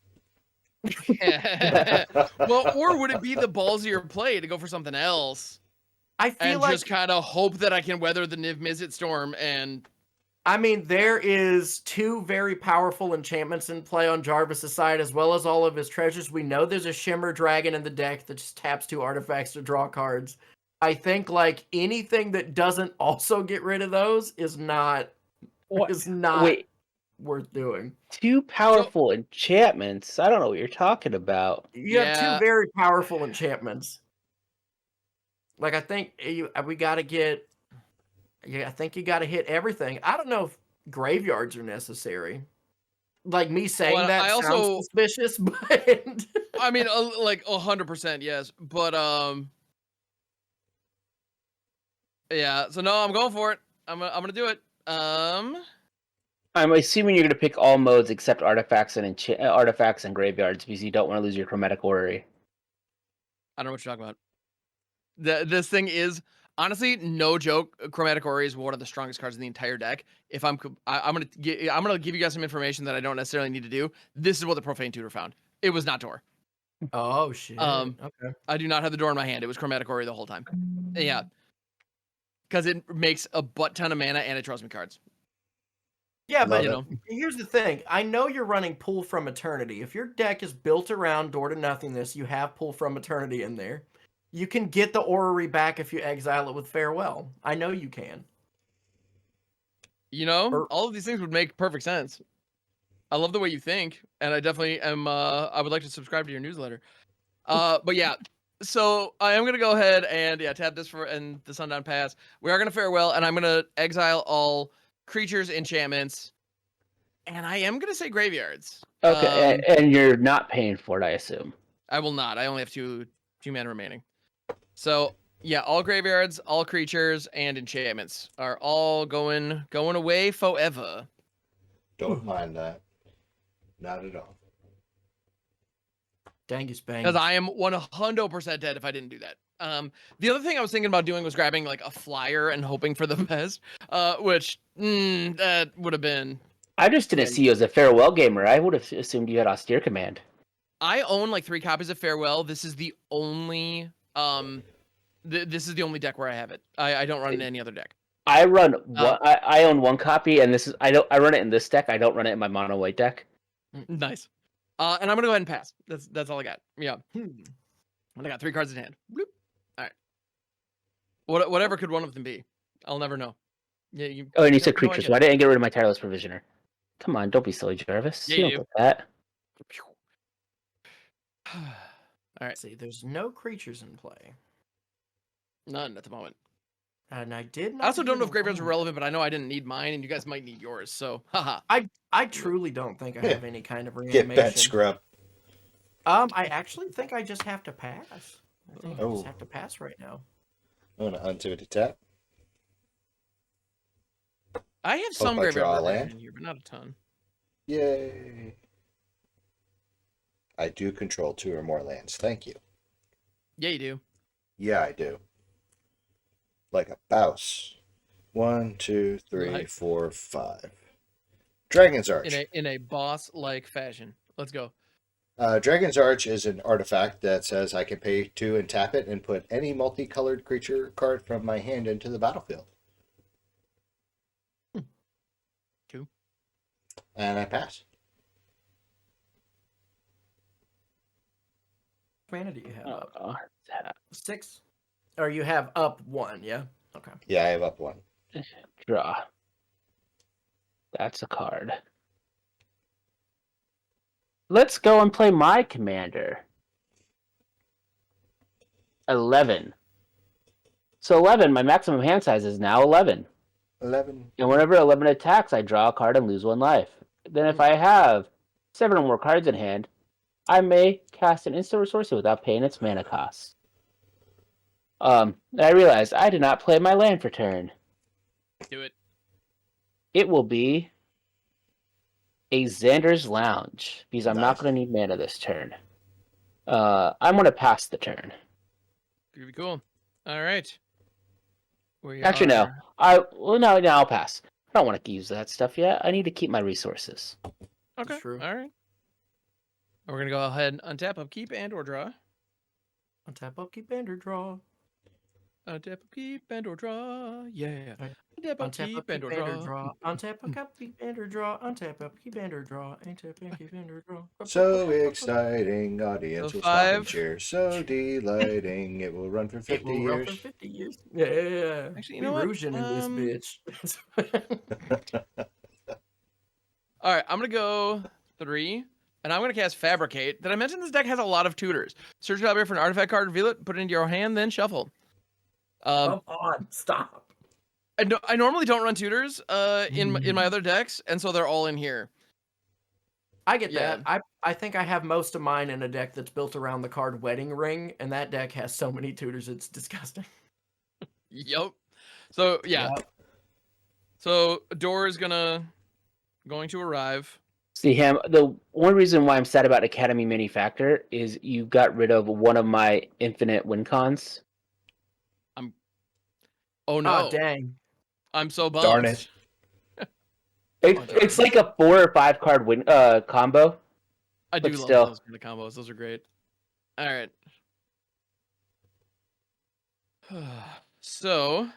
Well, or would it be the ballsier play to go for something else I feel and like just kind of hope that I can weather the Niv Mizzet storm and I mean, there is 2 very powerful enchantments in play on Jarvis' side, as well as all of his treasures. We know there's a Shimmer Dragon in the deck that just taps 2 artifacts to draw cards. I think, like, anything that doesn't also get rid of those is not Wait, worth doing. 2 powerful enchantments? I don't know what you're talking about. You have 2 Yeah. very powerful enchantments. Like, I think we got to get... Yeah, I think you got to hit everything. I don't know if graveyards are necessary. Like, me saying Well, that I sounds also- suspicious, but... I mean, like 100%, yes, but yeah. So no, I'm going for it. I'm gonna do it. I'm assuming you're going to pick all modes except artifacts and artifacts and graveyards because you don't want to lose your chromatic orrery. I don't know what you're talking about. This thing is honestly no joke. Chromatic Orrery is one of the strongest cards in the entire deck. If I'm gonna give you guys some information that I don't necessarily need to do. This is what the Profane Tutor found. It was not Door. Oh, shit. Okay. I do not have the Door in my hand. It was Chromatic Orrery the whole time. Yeah, because it makes a butt ton of mana and it draws me cards. Yeah, but You know, here's the thing. I know you're running Pull from Eternity. If your deck is built around Door to Nothingness, you have Pull from Eternity in there. You can get the Orrery back if you exile it with Farewell. I know you can. you know, Or- all of these things would make perfect sense. I love the way you think, and I definitely am. I would like to subscribe to your newsletter. But yeah, so I am gonna go ahead and tap this for and the Sundown Pass. We are gonna farewell, and I'm gonna exile all creatures, enchantments, and I am gonna say graveyards. Okay, and you're not paying for it, I assume. I will not. I only have two mana remaining. So yeah, all graveyards, all creatures, and enchantments are all going away forever. Don't mind that. Not at all. Dangus bang. Because I am 100% dead if I didn't do that. The other thing I was thinking about doing was grabbing like a flyer and hoping for the best, which that would have been. I just didn't see you as a farewell gamer. I would have assumed you had Austere Command. I own like 3 copies of Farewell. This is the only this is the only deck where I have it. I don't run in any other deck. I run one. I own 1 copy, and this is I run it in this deck. I don't run it in my mono white deck. Nice. And I'm gonna go ahead and pass. That's all I got. Yeah. Hmm. And I got 3 cards in hand. Bloop. All right. Whatever could one of them be? I'll never know. Yeah. Oh, and you no- said no creatures. idea. Why didn't I get rid of my Tireless Provisioner? Come on, don't be silly, Jarvis. Yeah, you you don't get that. All right. See, there's no creatures in play. None at the moment. And I did not. I also don't know if even graveyards are own- relevant, but I know I didn't need mine, and you guys might need yours. So, haha. I truly don't think I have any kind of Get reanimation. bent, scrub. I actually think I just have to pass. I think I Oh. just have to pass right now. I'm gonna untap it tap. I have some I draw a graveyard land. land in here, but not a ton. Yay! I do control 2 or more lands. Thank you. Yeah, you do. Yeah, I do. Like a bouse. 1, 2, 3, Right. 4, 5. Dragon's Arch. In a boss-like fashion. Let's go. Dragon's Arch is an artifact that says I can pay 2 and tap it and put any multicolored creature card from my hand into the battlefield. Cool. And I pass. How many mana do you have up? Tap. 6? Or you have up 1, yeah? Okay. Yeah, I have up 1. Draw. That's a card. Let's go and play my commander. 11. So 11, my maximum hand size is now 11. 11. And whenever 11 attacks, I draw a card and lose 1 life. Then if I have 7 or more cards in hand, I may cast an instant resource without paying its mana cost. I realized I did not play my land for turn. Do it. It will be a Xander's Lounge, because I'm not Nice. going to need mana this turn. I'm going to pass the turn. Pretty cool. All right. Actually, no. No, I'll pass. I don't want to use that stuff yet. I need to keep my resources. Okay. True. All right. We're gonna go ahead and untap, upkeep, and or draw. Untap, upkeep, and or draw. Untap, upkeep, and or draw. Yeah. Right. Untap, Untap, upkeep, upkeep, and or draw. Untap, upkeep, and or draw. Untap, upkeep, and or draw. Untap, upkeep, and or draw. So exciting, audience So will stop and 5. cheer. So delighting, it will run for 50 It will run for years. 50 years. Yeah. Actually, you We know what? Rougeing in this bitch. All right, I'm gonna go 3, and I'm gonna cast Fabricate. Did I mention this deck has a lot of tutors? Search library for an artifact card, reveal it, put it into your hand, then shuffle. Come on, stop. I normally don't run tutors in my other decks, and so they're all in here. I get Yeah. that. I think I have most of mine in a deck that's built around the card Wedding Ring, and that deck has so many tutors, it's disgusting. Yep. So yeah. Yep. So door is going to arrive. See, Ham, the one reason why I'm sad about Academy Mini Factor is you got rid of one of my infinite win cons. Oh no! Oh, dang. I'm so bummed. Darn it. It's like a 4 or 5 card win combo. I do But love still. those kind of combos. Those are great. All right. So.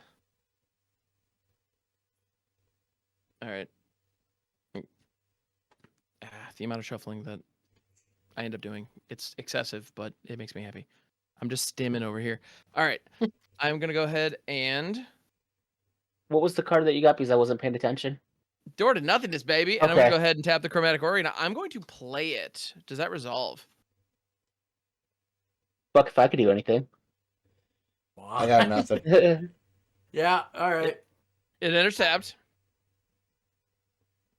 All right. The amount of shuffling that I end up doing, it's excessive, but it makes me happy. I'm just stimming over here. All right. I'm going to go ahead and What was the card that you got because I wasn't paying attention? door to nothingness, baby. And I'm going to Okay. go ahead and tap the Chromatic Aura. Now, I'm going to play it. Does that resolve? Fuck if I could do anything. I got nothing. Yeah, all right. It enters tapped.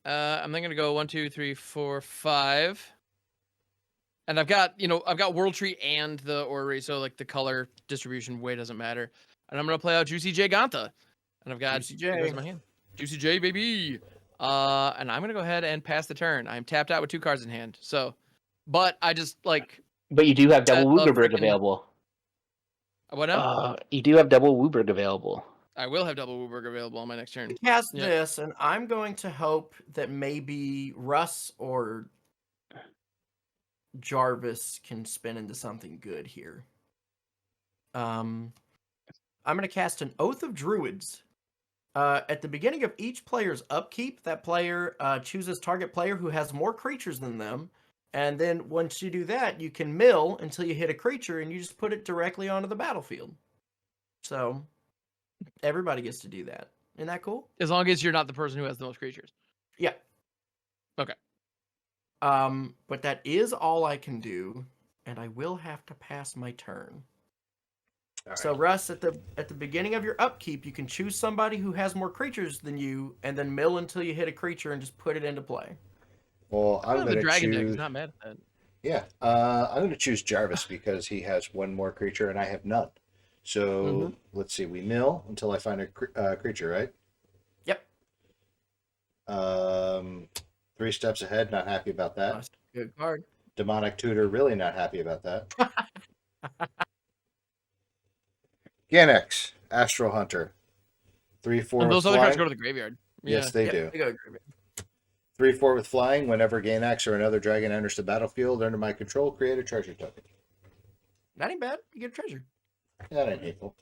I'm then gonna go 1, 2, 3, 4, 5. And I've got World Tree and the Orrery, so like the color distribution way doesn't matter. And I'm gonna play out Juicy J Gantha. And I've got Juicy it J. goes in my hand. Juicy J, baby. And I'm gonna go ahead and pass the turn. I'm tapped out with 2 cards in hand. So, but I just like But you do have double Set of Woogerberg frickin- available. what now? You do have double Wooberg available. I will have double Wooberg available on my next turn. Cast Yeah. this, and I'm going to hope that maybe Russ or Jarvis can spin into something good here. I'm going to cast an Oath of Druids. At the beginning of each player's upkeep, that player chooses target player who has more creatures than them. And then once you do that, you can mill until you hit a creature, and you just put it directly onto the battlefield. So everybody gets to do that. Isn't that cool? As long as you're not the person who has the most creatures. Yeah. Okay. But that is all I can do, and I will have to pass my turn. All So right. Russ, at the beginning of your upkeep, you can choose somebody who has more creatures than you, and then mill until you hit a creature and just put it into play. Well, I'm the going to dragon deck is choose. not mad at that. Yeah, I'm going to choose Jarvis because he has one more creature and I have none. So let's see. We mill until I find a creature, right? Yep. 3 steps ahead. Not happy about that. Nice. Good card. Demonic Tutor. Really not happy about that. Ganex, Astral Hunter. 3/4 And with those other cards flying. go to the graveyard. Yes, they Yep, do. they go to graveyard. 3/4 with flying. Whenever Ganex or another dragon enters the battlefield under my control, create a treasure token. That ain't bad. You get a treasure. That ain't hateful.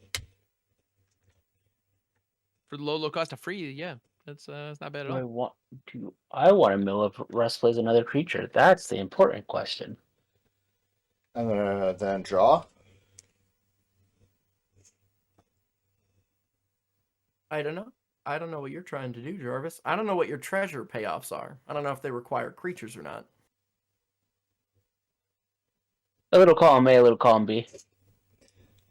For the low cost of free, yeah. That's not bad at all. I want to mill if Russ plays another creature. That's the important question. I'm gonna then draw. I don't know. I don't know what you're trying to do, Jarvis. I don't know what your treasure payoffs are. I don't know if they require creatures or not. A little column A, a little column B.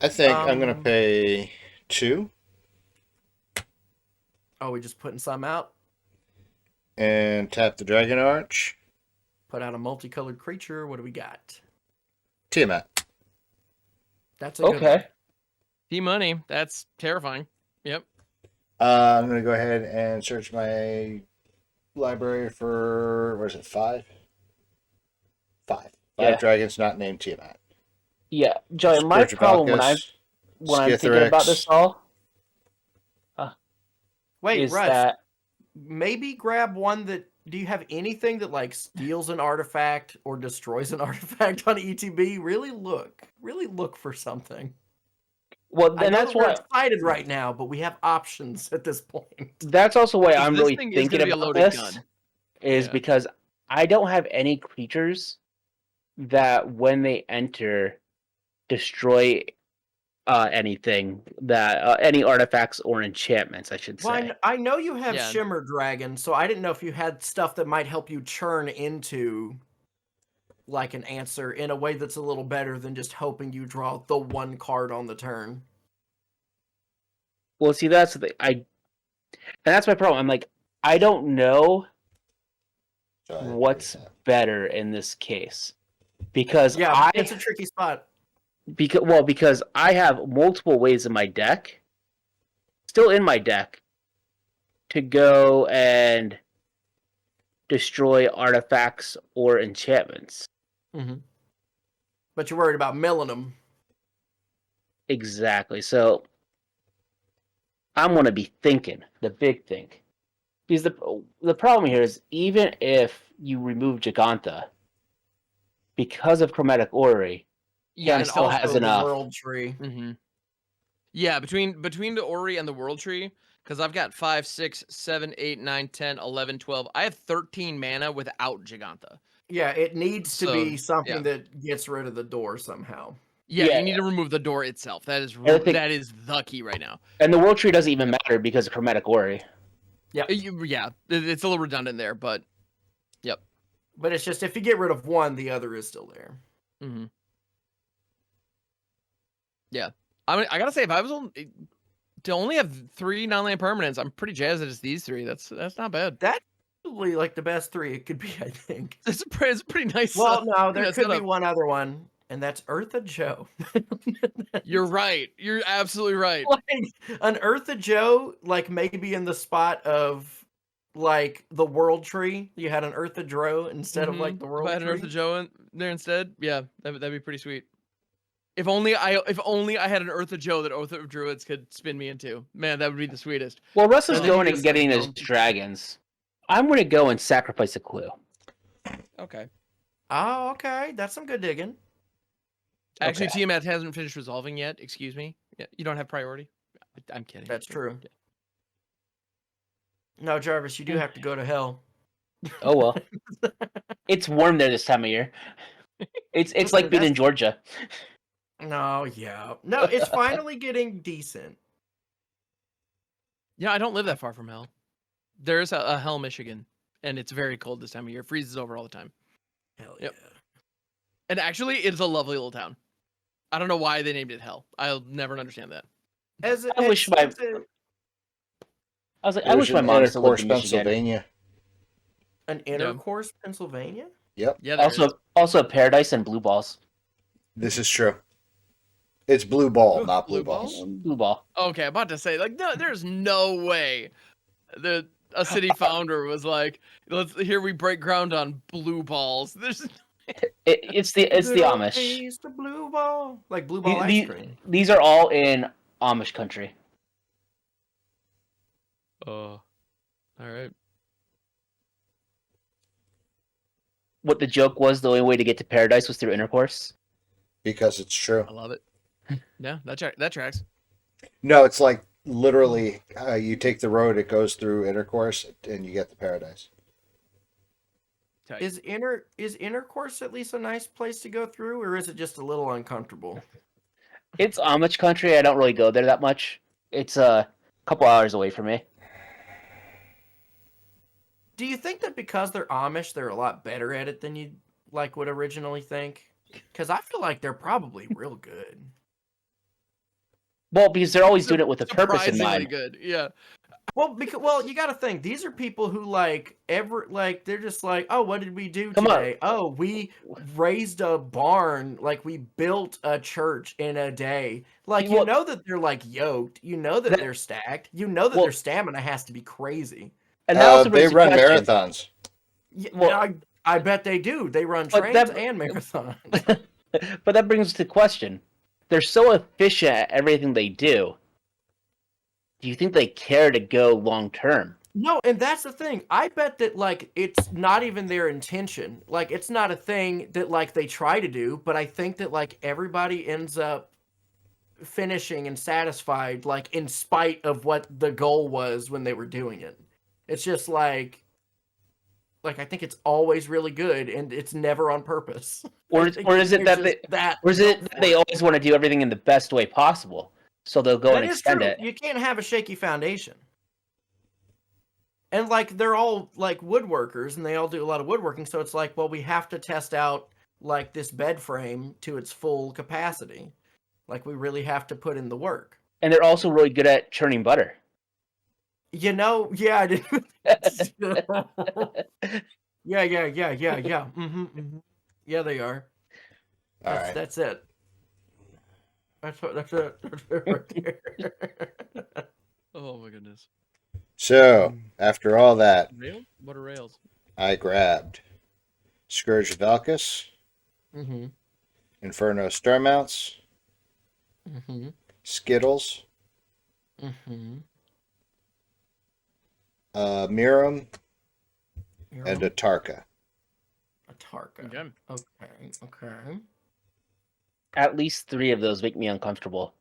I think I'm gonna pay 2 Oh, we just putting some out? and tap the Dragon Arch. Put out a multicolored creature. What do we got? Tiamat. That's a good one. Okay. T-Money. That's terrifying. Yep. I'm going to go ahead and search my library for, what is it, 5? 5. Yeah. 5 dragons not named Tiamat. Yeah, Joey. My problem when I'm thinking about this all Wait, is Russ, that maybe grab one that. Do you have anything that like steals an artifact or destroys an artifact on ETB? Really look for something. well, I then know that's that we're why. excited right now, but we have options at this point. That's also why I'm This really thing is thinking gonna be a about loaded this. gun. Is Yeah. because I don't have any creatures that, when they enter, destroy anything that any artifacts or enchantments, I should Well, say. I know you have Yeah. Shimmer Dragon, so I didn't know if you had stuff that might help you churn into like an answer in a way that's a little better than just hoping you draw the one card on the turn. Well, see, that's the and that's my problem. I'm like, I don't know what's better in this case because Yeah, it's a tricky spot. because I have multiple ways in my deck, still in my deck, to go and destroy artifacts or enchantments. Mm-hmm. But you're worried about milling them. Exactly. So I'm gonna be thinking the big think. Because the problem here is, even if you remove Giganta, because of Chromatic Orrery, Yeah, Cam And still also has the enough. World Tree. Mm-hmm. Yeah, between the Ori and the World Tree, because I've got 5, 6, 7, 8, 9, 10, 11, 12. I have 13 mana without Giganta. Yeah, it needs to So, be something yeah. that gets rid of the door somehow. Yeah, Yeah. you need to remove the door itself. That is I think- that is the key right now. And the World Tree doesn't even matter because of Chromatic Orrery. Yeah, it's a little redundant there, but yep. But it's just if you get rid of one, the other is still there. Mm-hmm. Yeah, I gotta say, if I was to only have 3 non-land permanents, I'm pretty jazzed that it's these 3. That's not bad. That's probably like the best 3 it could be, I think. It's a pretty nice. Well, no, there yeah, could be setup. one other one, and that's Eartha Joe. You're right. You're absolutely right. Like an Eartha Joe, like maybe in the spot of like the World Tree. You had an Eartha Dro instead of like the If World I had an Tree. Eartha Joe in there instead, yeah, that'd be pretty sweet. If only I had an Eartha Joe that Oath of Druids could spin me into. Man, that would be the sweetest. Well, Russ is And then going you and just getting his don't- dragons. I'm going to go and sacrifice a clue. Okay. Oh, okay. That's some good digging. Actually, Okay. Tiamat hasn't finished resolving yet. Excuse me. Yeah, you don't have priority. I'm kidding. That's true. No, Jarvis, you do have to go to hell. Oh well. It's warm there this time of year. It's Listen, like being in that's- Georgia. No, yeah. No, it's finally getting decent. Yeah, I don't live that far from hell. There's a Hell, Michigan, and it's very cold this time of year. It freezes over all the time. Hell Yep. yeah. And actually, it's a lovely little town. I don't know why they named it Hell. I'll never understand that. I wish my mom still lived in Michigan. Pennsylvania. An intercourse, Pennsylvania? Yep. Yeah, there is. Also Paradise and Blue Balls. This is true. It's blue ball, Ooh, not blue blue balls. Blue Ball. Okay, I'm about to say, like, no, there's no way that a city founder was like, here we break ground on blue balls. There's It's the Amish. Taste the blue ball. Like blue ball ice cream. These are all in Amish country. Oh, all right. What the joke was, the only way to get to Paradise was through intercourse. Because it's true. I love it. Yeah, that tracks. No, it's like literally you take the road, it goes through intercourse, and you get to paradise. Tight. Is intercourse at least a nice place to go through, or is it just a little uncomfortable? It's Amish country. I don't really go there that much. It's a couple hours away from me. Do you think that because they're Amish, they're a lot better at it than you would originally think? Because I feel like they're probably real good. Well, because they're always doing it with a purpose in Surprisingly mind. good. Yeah. Well, you got to think these are people who they're just like, oh, what did we do Come on. today? Oh, we raised a barn, like we built a church in a day. Like you Well- know that they're like yoked, you know that they're stacked, you know that Well- their stamina has to be crazy. And that also They brings the run question. marathons. Yeah, Well- I bet they do. They run But trains that- and marathons. But that brings us to the question. They're so efficient at everything they do. Do you think they care to go long term? No, and that's the thing. I bet that like it's not even their intention. Like it's not a thing that like they try to do, but I think that like everybody ends up finishing and satisfied like in spite of what the goal was when they were doing it. It's just like I think it's always really good and it's never on purpose. Or I think is it they're that just or is it built that for they always want to do everything in the best way possible? So they'll go That and is extend true. it. You can't have a shaky foundation. And like they're all like woodworkers and they all do a lot of woodworking, so it's like, well, we have to test out like this bed frame to its full capacity. Like we really have to put in the work. And they're also really good at churning butter. You know, yeah, I didn't. yeah. Mm-hmm. Yeah, they are. All right. That's it. That's it. That's it right there. Oh my goodness. So, after all that, Rail? What are rails? I grabbed Scourge Valkus, Mm-hmm. Inferno Starmounts, Mm-hmm. Skittles, Mm-hmm. Mirum, and a Tarka. A Tarka. Okay. Okay. At least 3 of those make me uncomfortable.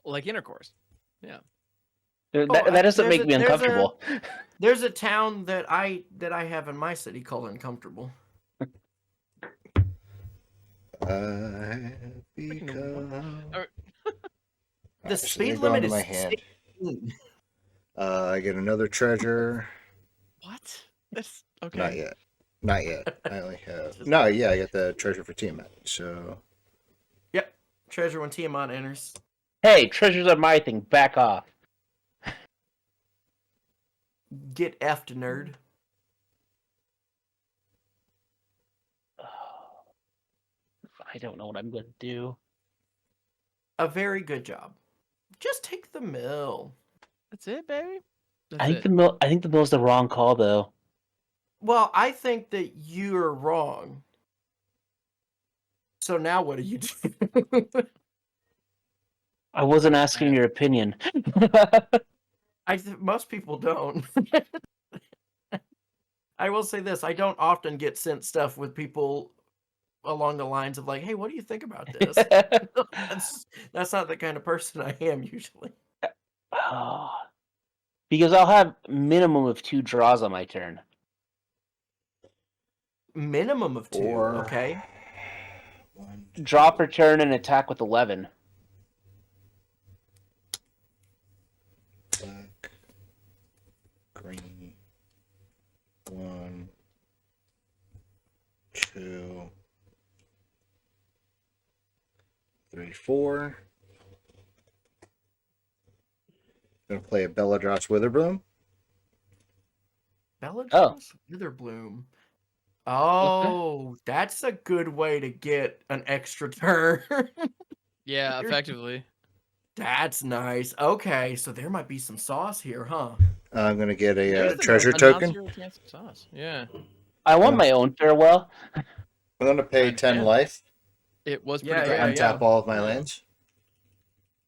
Like intercourse. That doesn't make me there's uncomfortable. There's a town that I have in my city called Uncomfortable. I become... The so speed they're going limit to is my hand. 16. I get another treasure. What? That's okay. Not yet. Not yet. I only have... No, yeah, I got the treasure for Tiamat. So, Yep. Treasure when Tiamat enters. Hey, treasures are my thing. Back off. Get effed, nerd. I don't know what I'm going to do. A very good job. Just take the mill. That's it, baby. I think the mill's the wrong call, though. Well, I think that you're wrong. So now what do you do? I wasn't asking your opinion. Most people don't. I will say this: I don't often get sent stuff with people along the lines of like, "Hey, what do you think about this?" that's not the kind of person I am usually. Because I'll have minimum of 2 draws on my turn. Minimum of 2. Or- Okay. Draw per turn and attack with 11. black, green, 1, 2, 3, 4. Gonna play a Belladros Witherbloom. Bellatrix Witherbloom. Oh, that's a good way to get an extra turn. Yeah, effectively. That's nice. Okay, so there might be some sauce here, huh? I'm gonna get There's a treasure a token. non-zero chance of sauce. Yeah. I want my own farewell. I'm gonna pay 10 Yeah. life It was Yeah, pretty to great. yeah. untap all of my lands.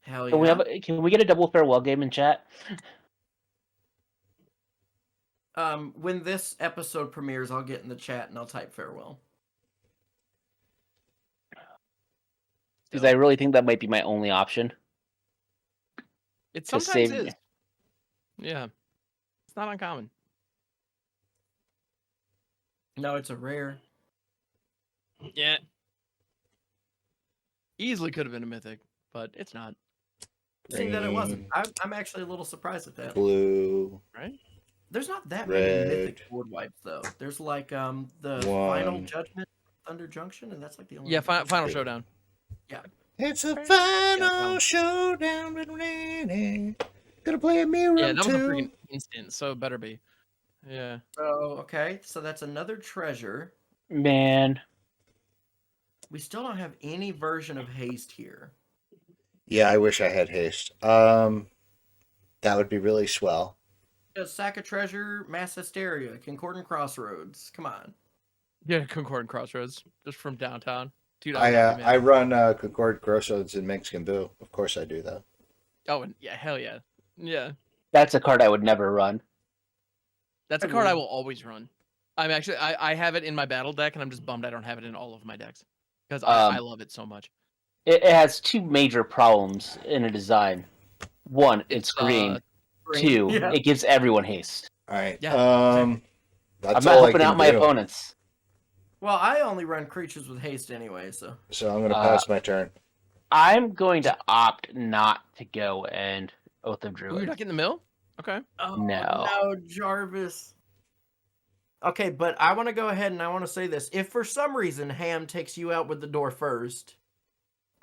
Hell Can we get a double farewell game in chat? When this episode premieres, I'll get in the chat and I'll type farewell. Because I really think that might be my only option. It To sometimes save- is. Yeah. It's not uncommon. No, it's a rare. Yeah. Easily could have been a mythic, but it's not. Seeing that it wasn't. Green, I'm actually a little surprised at that. blue, Right? There's not that Red. many mythic board wipes though. There's like the Final One. Judgment, Thunder Junction, and that's like the only. Yeah, one. Final Showdown. It's a that final one. showdown. Gonna play a mirror Yeah, that was a too. freaking instant, so it better be. Yeah. Oh, okay. So that's another treasure. Man, We still don't have any version of haste here. Yeah, I wish I had haste. That would be really swell. A sack of treasure, mass hysteria, concordant crossroads. Come on. Yeah, Concord Crossroads, just from downtown. Dude, I I would not be I mad. run Concord Crossroads in Minsk and Boo. Of course I do though. Oh, and yeah, hell yeah. Yeah. that's a card I would never run. That's a card I will always run. I'm actually I have it in my battle deck, and I'm just bummed I don't have it in all of my decks. Because I love it so much. It has two major problems in a design. One, it's green. Two, Yeah. it gives everyone haste. All right. Yeah, That's I'm all not I helping can out my do. opponents. Well, I only run creatures with haste anyway, so. So I'm gonna pass my turn. I'm going to opt not to go and Oath of Ooh, you're Druid. not getting the mill? Okay. Oh, No. no, Jarvis. Okay, but I want to go ahead and I want to say this. If for some reason Ham takes you out with the door first,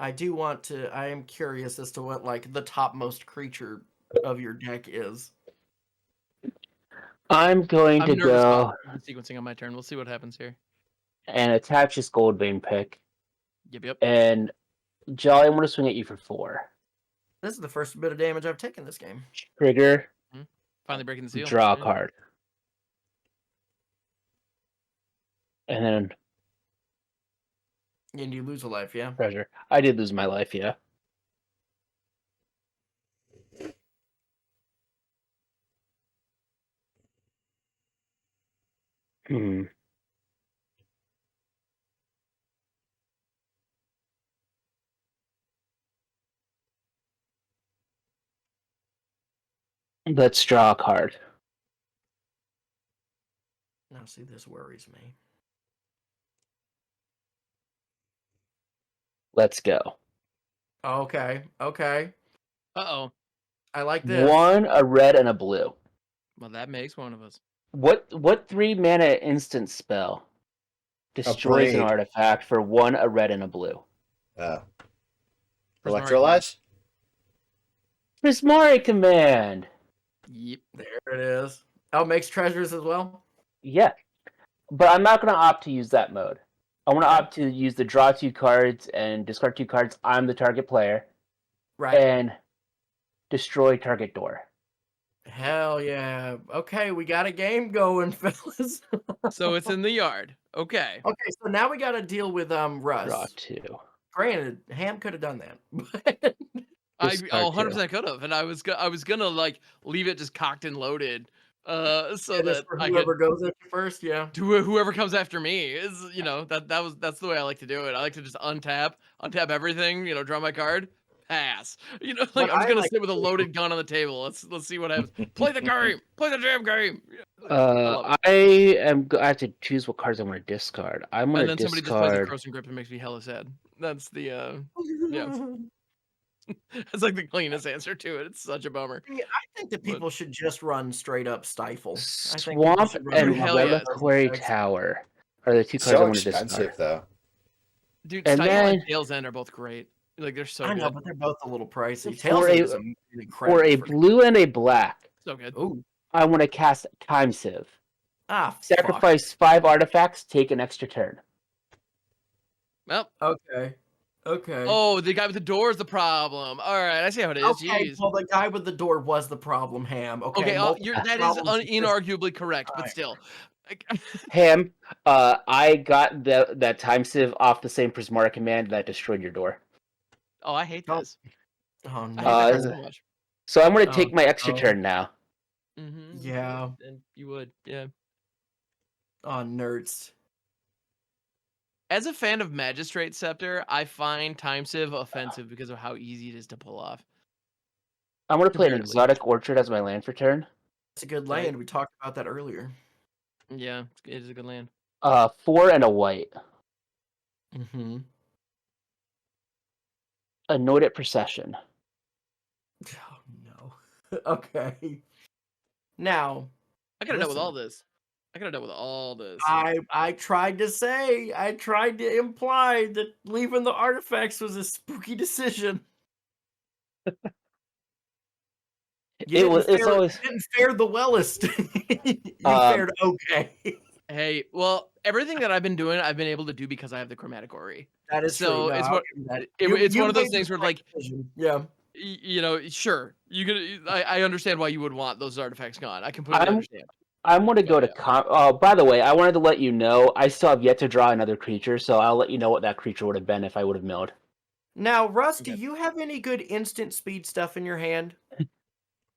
I am curious as to what, like, the topmost creature of your deck is. I'm going I'm to nervous go about the sequencing on my turn. We'll see what happens here. and attach this Gold Vein pick. Yep. And Jolly, I'm going to swing at you for 4. This is the first bit of damage I've taken this game. Trigger, Finally breaking the seal. draw a Yeah. card. And then And you lose a life, yeah? treasure. I did lose my life, yeah. Hmm. Let's draw a card. Now, see, this worries me. Let's go. Okay. Uh-oh. I like this. 1, a red, and a blue. Well, that makes one of us. What 3-mana instant spell destroys an Braid. artifact for 1, a red, and a blue? Electrolyze? Prismari Command! Yep. There it is. Oh, it makes treasures as well? Yeah. But I'm not going to opt to use that mode. I want to opt to use the draw 2 cards and discard 2 cards. I'm the target player. Right. And destroy target door. Hell yeah. Okay, we got a game going, fellas. So it's in the yard. Okay. Okay, so now we got to deal with Russ. Draw 2. Granted, Ham could have done that. I Discard 100% could have, and I was gonna like leave it just cocked and loaded, so that for I whoever could goes at you first, yeah. do whoever comes after me is that's the way I like to do it. I like to just untap everything, draw my card, pass. Like What I'm just I gonna like sit with a to do- loaded gun on the table. Let's see what happens. Play the game. Play the damn game. I love it. I have to choose what cards I want to discard. I'm going And to then somebody just plays a discard. Croson Grip and makes me hella sad. That's the yeah. That's like the cleanest answer to it. It's such a bummer. I think that people should just run straight up Stifle. I think people Swamp should run and Dude, hell yeah. Reliquary Tower are the 2 cards I So want to expensive discard. though. Dude, And Stifle and then- Tail's End are both great. Like they're so I know, good. but they're both a little pricey. For Tails a- is incredible. For a blue and a black, So good. Ooh. I want to cast Time Sieve. Fuck. Sacrifice 5 artifacts, take an extra turn. Well, Okay. oh, the guy with the door is the problem. All right, I see how it is. Okay, Jeez. well, the guy with the door was the problem, Ham. Okay, multiple that is problems exist. inarguably correct, but Alright. still. Ham, I got that Time Sieve off the same Prismara command that destroyed your door. Oh, I hate Oh, this. Oh, no. I hate that so much. So I'm going to Oh, take my extra no. turn now. Mm-hmm. Yeah. And you would, yeah. Oh, nerds. As a fan of Magistrate Scepter, I find Time Sieve offensive because of how easy it is to pull off. I'm going to play an Comparatively. Exotic Orchard as my land for turn. It's a good Right. land. We talked about that earlier. Yeah, it is a good land. 4 and a white. Mm-hmm. Anointed Procession. Oh, no. Okay. Now, I gotta know with Listen. all this. I could have dealt with all this. I tried to imply that leaving the artifacts was a spooky decision. It's always You didn't fare the wellest. You um fared okay. Hey, well, everything that I've been doing, I've been able to do because I have the chromatic ori. That is true. So No, it's I'll what give you that. it's You one of those made the things where correct like decision. Yeah. sure, you could. I understand why you would want those artifacts gone. I completely I'm understand. I'm gonna go Yeah, to Oh, by the way, I wanted to let you know I still have yet to draw another creature, so I'll let you know what that creature would have been if I would have milled. Now, Russ, do Okay. you have any good instant speed stuff in your hand?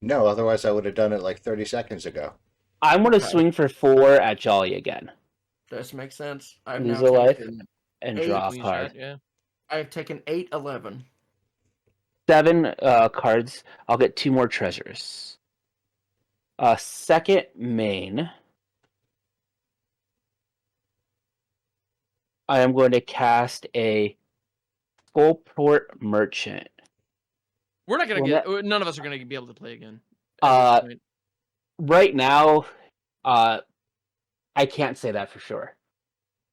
No, otherwise I would have done it like 30 seconds ago. I'm gonna Okay. swing for 4 at Jolly again. This makes sense. I've Lose now a life taken and 8. draw a Queen card. shot. Yeah. I have taken 8, 11. 7 cards. I'll get 2 more treasures. Second main. I am going to cast a Skullport Merchant. We're not gonna Well, get. None of us are gonna be able to play again at Uh, this point. right now, I can't say that for sure.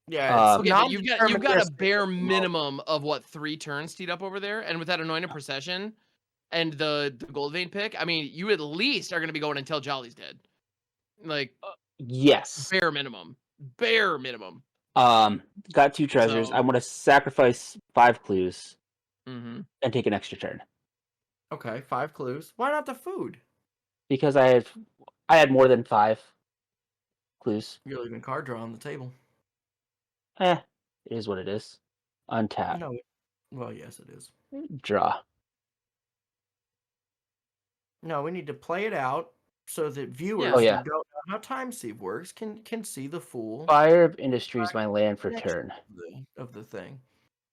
Yeah, it's Okay, but you've got a non-deterministic bare at the moment. minimum of what 3 turns teed up over there, and with that anointed procession and the gold vein pick, I mean, you at least are gonna be going until Jolly's dead. Like Yes. bare minimum. Bare minimum. Got 2 treasures. So I'm going to sacrifice 5 clues mm-hmm. and take an extra turn Okay, 5 clues. Why not the food? because I had more than 5 clues. You're leaving card draw on the table. It is what it is. Untap. No. Well, yes, it is. Draw. No, we need to play it out so that viewers Oh, who yeah. don't know how time sieve works can see the full Fire of Industry is my land for connection turn. of the thing.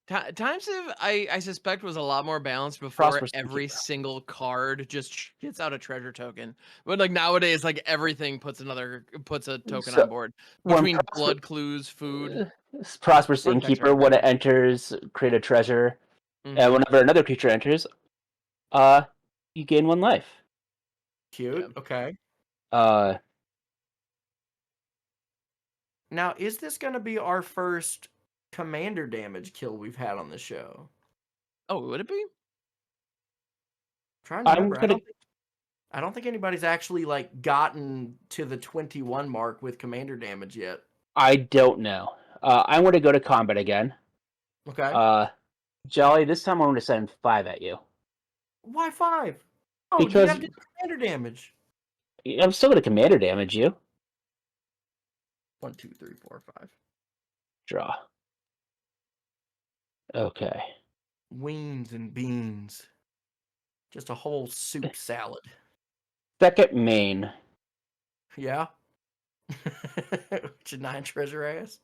Time Civ, I suspect was a lot more balanced before Prosperous every Innkeeper. single card just gets out a treasure token. But like nowadays, like everything puts a token So, on board when between blood clues, food. Prosperous Artifacts are Innkeeper, when it artifacts. enters, create a treasure. And Mhm. whenever another creature enters, you gain 1 life. Cute. Yeah. Okay. Now, is this going to be our first commander damage kill we've had on the show? Oh, would it be? Trying to I'm remember. gonna. I don't think anybody's actually like gotten to the 21 mark with commander damage yet. I don't know. I'm going to go to combat again. Okay. Jolly, this time I'm going to send 5 at you. Why 5? Oh, Because- you have to do commander damage. I'm still going to commander damage you. 1, 2, 3, 4, 5. Draw. Okay. Wings and beans. Just a whole soup salad. Second main. Yeah. Which is 9 treasure ass.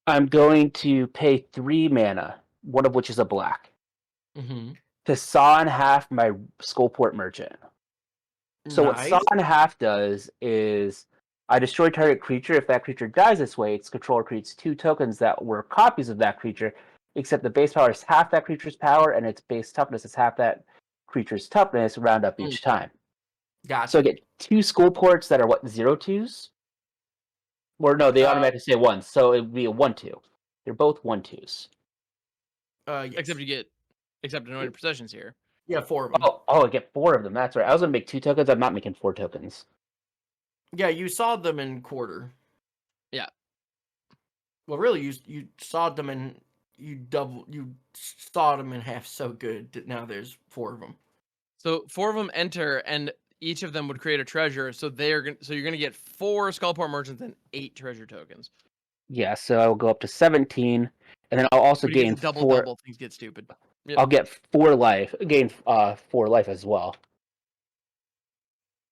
I'm going to pay 3 mana, one of which is a black, Mm-hmm. to saw in half my Skullport Merchant. So what Nice. saw in half does is I destroy target creature. If that creature dies this way, its controller creates 2 tokens that were copies of that creature, except the base power is half that creature's power, and its base toughness is half that creature's toughness, round up each time. Gotcha. So I get 2 Skullports that are 0/2s? Or no, they automatically say 1, so it would be a 1/2. They're both 1/2s. Yes. Except anointed processions here. Yeah, 4 of them. Oh, I get 4 of them. That's right. I was gonna make 2 tokens. I'm not making 4 tokens. Yeah, you sawed them in quarter. Yeah. Well, really, you sawed them in you sawed them in half so good that now there's 4 of them. So 4 of them enter, and each of them would create a treasure. So you're gonna get 4 Skullport merchants and 8 treasure tokens. Yeah, so I will go up to 17, and then I'll also But you gain get the 4. double. Things get stupid. Yep. I'll get 4 life. Gain 4 life as well.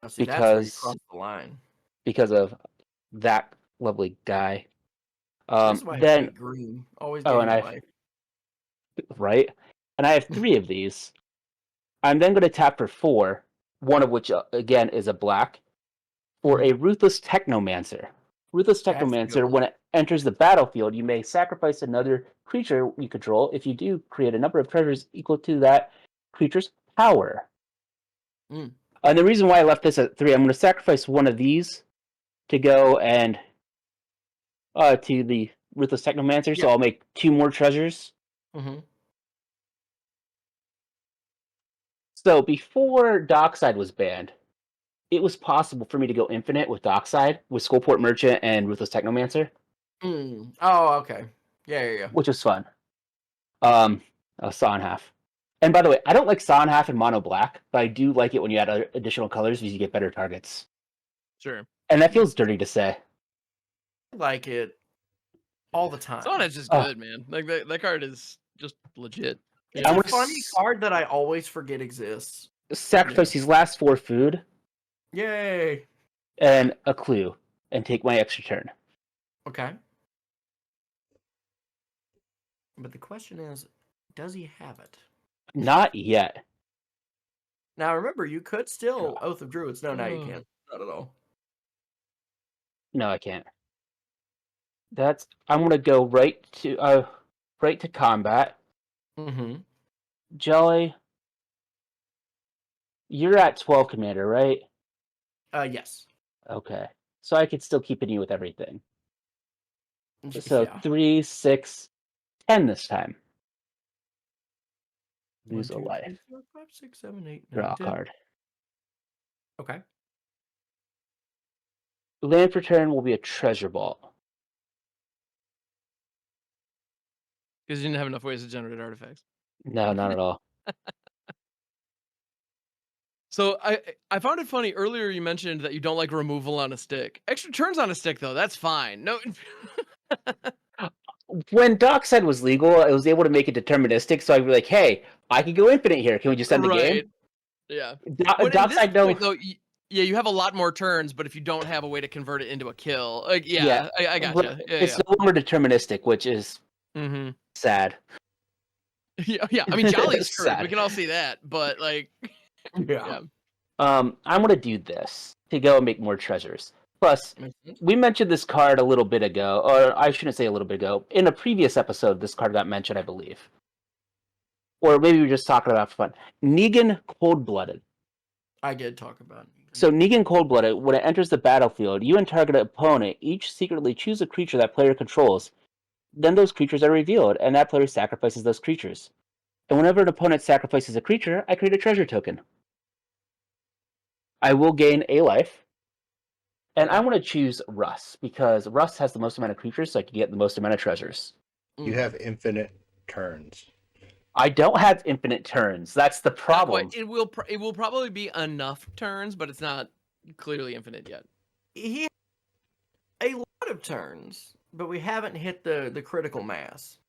Now, see, that's where you Because cross the line. because of that lovely guy. That's why I Then hate green. Always Oh, gain and life. right, and I have 3 of these. I'm then going to tap for 4, one of which again is a black, for a Ruthless Technomancer. Ruthless That's Technomancer, good. when it enters the battlefield, you may sacrifice another creature you control. If you do, create a number of treasures equal to that creature's power. Mm. And the reason why I left this at 3, I'm going to sacrifice one of these to go and to the Ruthless Technomancer, so Yeah. I'll make 2 more treasures. Mm-hmm. So before Dockside was banned, it was possible for me to go infinite with Dockside, with Skullport Merchant and Ruthless Technomancer, Mm. Oh, okay. Yeah. which was fun. Saw in half. And by the way, I don't like saw in half in mono black, but I do like it when you add other additional colors because you get better targets. Sure. And that feels dirty to say. I like it all the time. Sonet's just Oh. good, man. Like that card is just legit. It's I a wanna funny s- card that I always forget exists. Sacrifice these last 4 food Yay. and a clue, and take my extra turn. Okay. But the question is, does he have it? Not yet. Now remember, you could still Oath of Druids. No, now you Oh. can't. Not at all. No, I can't. I'm gonna go right to combat. Mm-hmm. Jelly, you're at 12, Commander, right? Yes. Okay. So I could still keep you with everything. So Yeah. 3, 6, 10 this time. Lose 1, a 2, life. 3, 4, 5, 6, 7, 8, 9, Draw a 10. card. Okay. Land for turn will be a treasure vault. Because you didn't have enough ways to generate artifacts. No, not at all. So I found it funny earlier you mentioned that you don't like removal on a stick. Extra turns on a stick though, that's fine. No. When Dockside was legal, I was able to make it deterministic, so I'd be like, hey, I could go infinite here. Can we just end the game? Yeah. But at this Dockside, no. point, though, yeah, you have a lot more turns, but if you don't have a way to convert it into a kill, like, yeah, I gotcha. Yeah, It's no longer deterministic, which is mm-hmm. sad. Yeah. I mean, Jolly's screwed. Sad. We can all see that, but like, Yeah. I'm gonna do this to go and make more treasures. Plus, we mentioned this card a little bit ago, or I shouldn't say a little bit ago. In a previous episode, this card got mentioned, I believe. Or maybe we were just talking about for fun. Negan Cold-Blooded. I did talk about it. So Negan Cold-Blooded, when it enters the battlefield, you and target opponent each secretly choose a creature that player controls. Then those creatures are revealed, and that player sacrifices those creatures. And whenever an opponent sacrifices a creature, I create a treasure token. I will gain a life. And I want to choose Russ, because Russ has the most amount of creatures, so I can get the most amount of treasures. You have infinite turns. I don't have infinite turns. That's the problem. it will probably be enough turns, but it's not clearly infinite yet. He had a lot of turns, but we haven't hit the critical mass.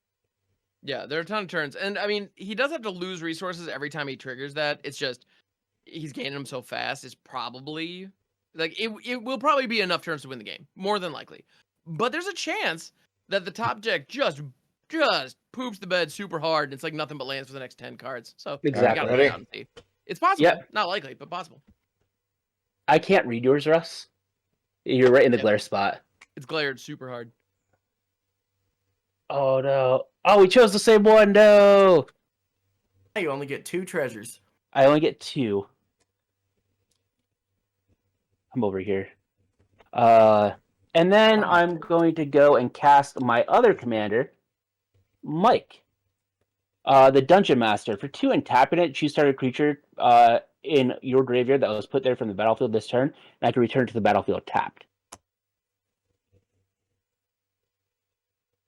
Yeah, there are a ton of turns, and I mean, he does have to lose resources every time he triggers that. It's just he's gaining them so fast. It's probably like it will probably be enough turns to win the game, more than likely. But there's a chance that the top deck just poops the bed super hard, and it's like nothing but lands for the next 10 cards. So Exactly. gotta wait out and see. It's possible, Yep. not likely, but possible. I can't read yours, Russ. You're right in the Yep. glare spot. It's glared super hard. Oh no! Oh, we chose the same one. No, Now you only get 2 treasures. I only get 2. I'm over here. And then I'm going to go and cast my other commander, Mike. The Dungeon Master. For 2 and tapping it, choose target creature in your graveyard that was put there from the battlefield this turn, and I can return it to the battlefield tapped.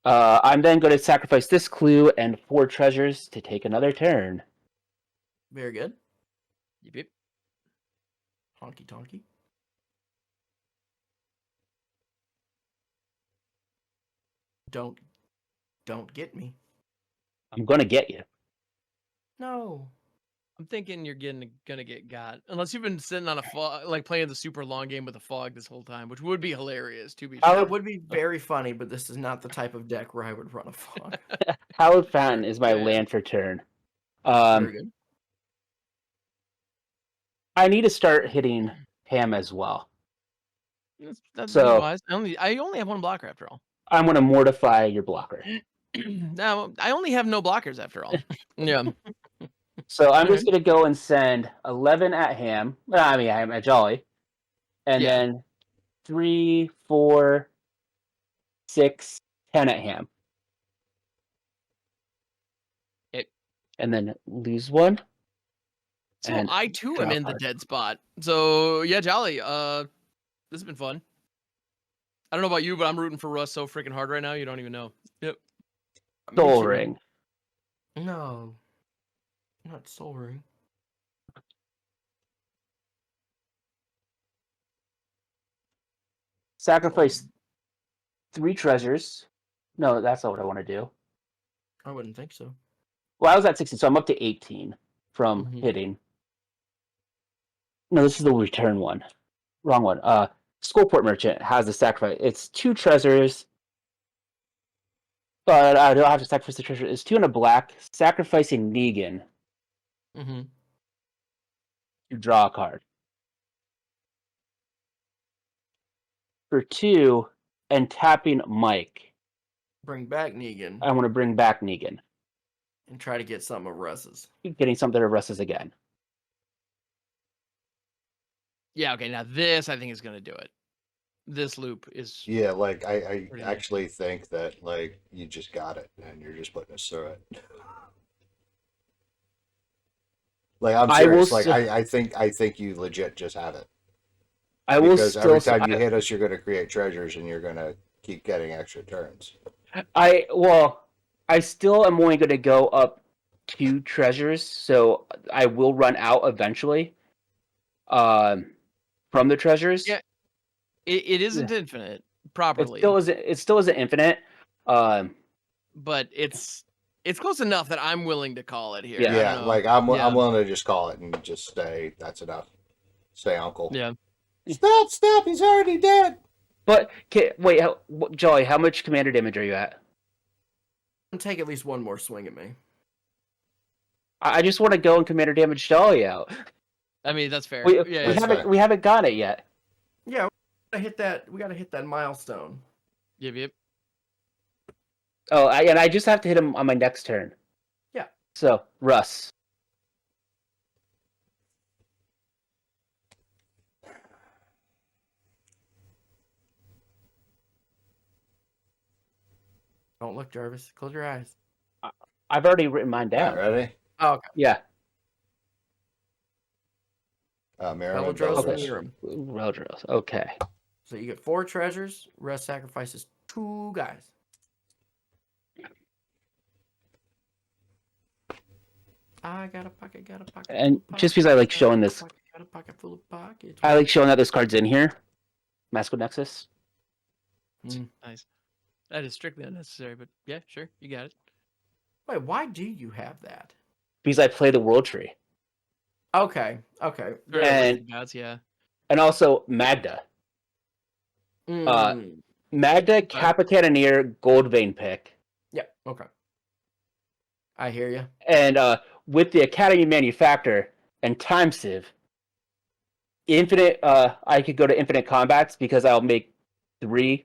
I'm then going to sacrifice this clue and 4 treasures to take another turn. Very good. Yep. Honky tonky. Don't get me. I'm going to get you. No. I'm thinking you're gonna get got, unless you've been sitting on a fog, like playing the super long game with a fog this whole time, which would be hilarious to be I sure. That would be very funny, but this is not the type of deck where I would run a fog. Hallowed Fountain is my Yeah. land for turn. Very good. I need to start hitting Ham as well. That's So- wise. I only have 1 blocker after all. I'm going to mortify your blocker. Now I only have no blockers after all. Yeah. So I'm just Alright. going to go and send 11 at Ham. I mean, I'm at Jolly. And Yeah. then 3, 4, 6, 10 at Ham. And then lose one. So And I too draw am a in the card. dead spot. So yeah, Jolly. This has been fun. I don't know about you, but I'm rooting for Russ so freaking hard right now. You don't even know. Yep. Me Soul too. Ring. No. Not Soul Ring. Sacrifice 3 treasures. No, that's not what I want to do. I wouldn't think so. Well, I was at 16, so I'm up to 18 from Mhm. hitting. No, this is the return one. Wrong one. Skullport Merchant has the sacrifice. It's 2 treasures, but I don't have to sacrifice the treasure. It's 2 and a black, sacrificing Negan Mm-hmm. to draw a card. For 2, and tapping Mike, Bring back Negan I want to bring back Negan. and try to get some of Russ's. Getting something of Russ's again. Yeah. Okay. Now this I think is gonna do it. This loop is. Yeah, like I Pretty actually think that like you just got it and you're just putting us through it. Like I'm I will serious. Like s- I think you legit just have it. I will Because every still. time you hit us, you're going to create treasures and you're going to keep getting extra turns. I still am only going to go up 2 treasures, so I will run out eventually. From the treasures. Yeah. It isn't infinite properly, It still isn't infinite. but it's close enough that I'm willing to call it here. Yeah. I Yeah, don't know. like I'm Yeah. willing to just call it and just stay. That's enough. Stay, Uncle. Yeah. Stop! He's already dead. But wait, Jolly, how much commander damage are you at? Take at least one more swing at me. I just want to go and commander damage Jolly out. I mean that's fair. We Yeah. That's fair. we haven't got it yet. Yeah, we gotta hit that milestone. Yep. Oh, and I just have to hit him on my next turn. Yeah. So Russ. Don't look, Jarvis. Close your eyes. I've already written mine All down. right, ready? Oh, okay. Yeah. Merriman Veladros and Veladros. Miram. Veldros. Okay. So you get 4 treasures. Russ sacrifices 2 guys. I got a pocket, And just because I like showing this, got a pocket full of pockets. I like showing that this card's in here. Masco Nexus. Nice. That is strictly unnecessary, but yeah, sure, you got it. Wait, why do you have that? Because I play the World Tree. Okay. For And- gods, yeah. And also Magda. Mm. Magda, Capitanier, Gold Vein pick. Yeah, okay. I hear you. And with the Academy Manufactor and Time Sieve, infinite. I could go to infinite combats because I'll make 3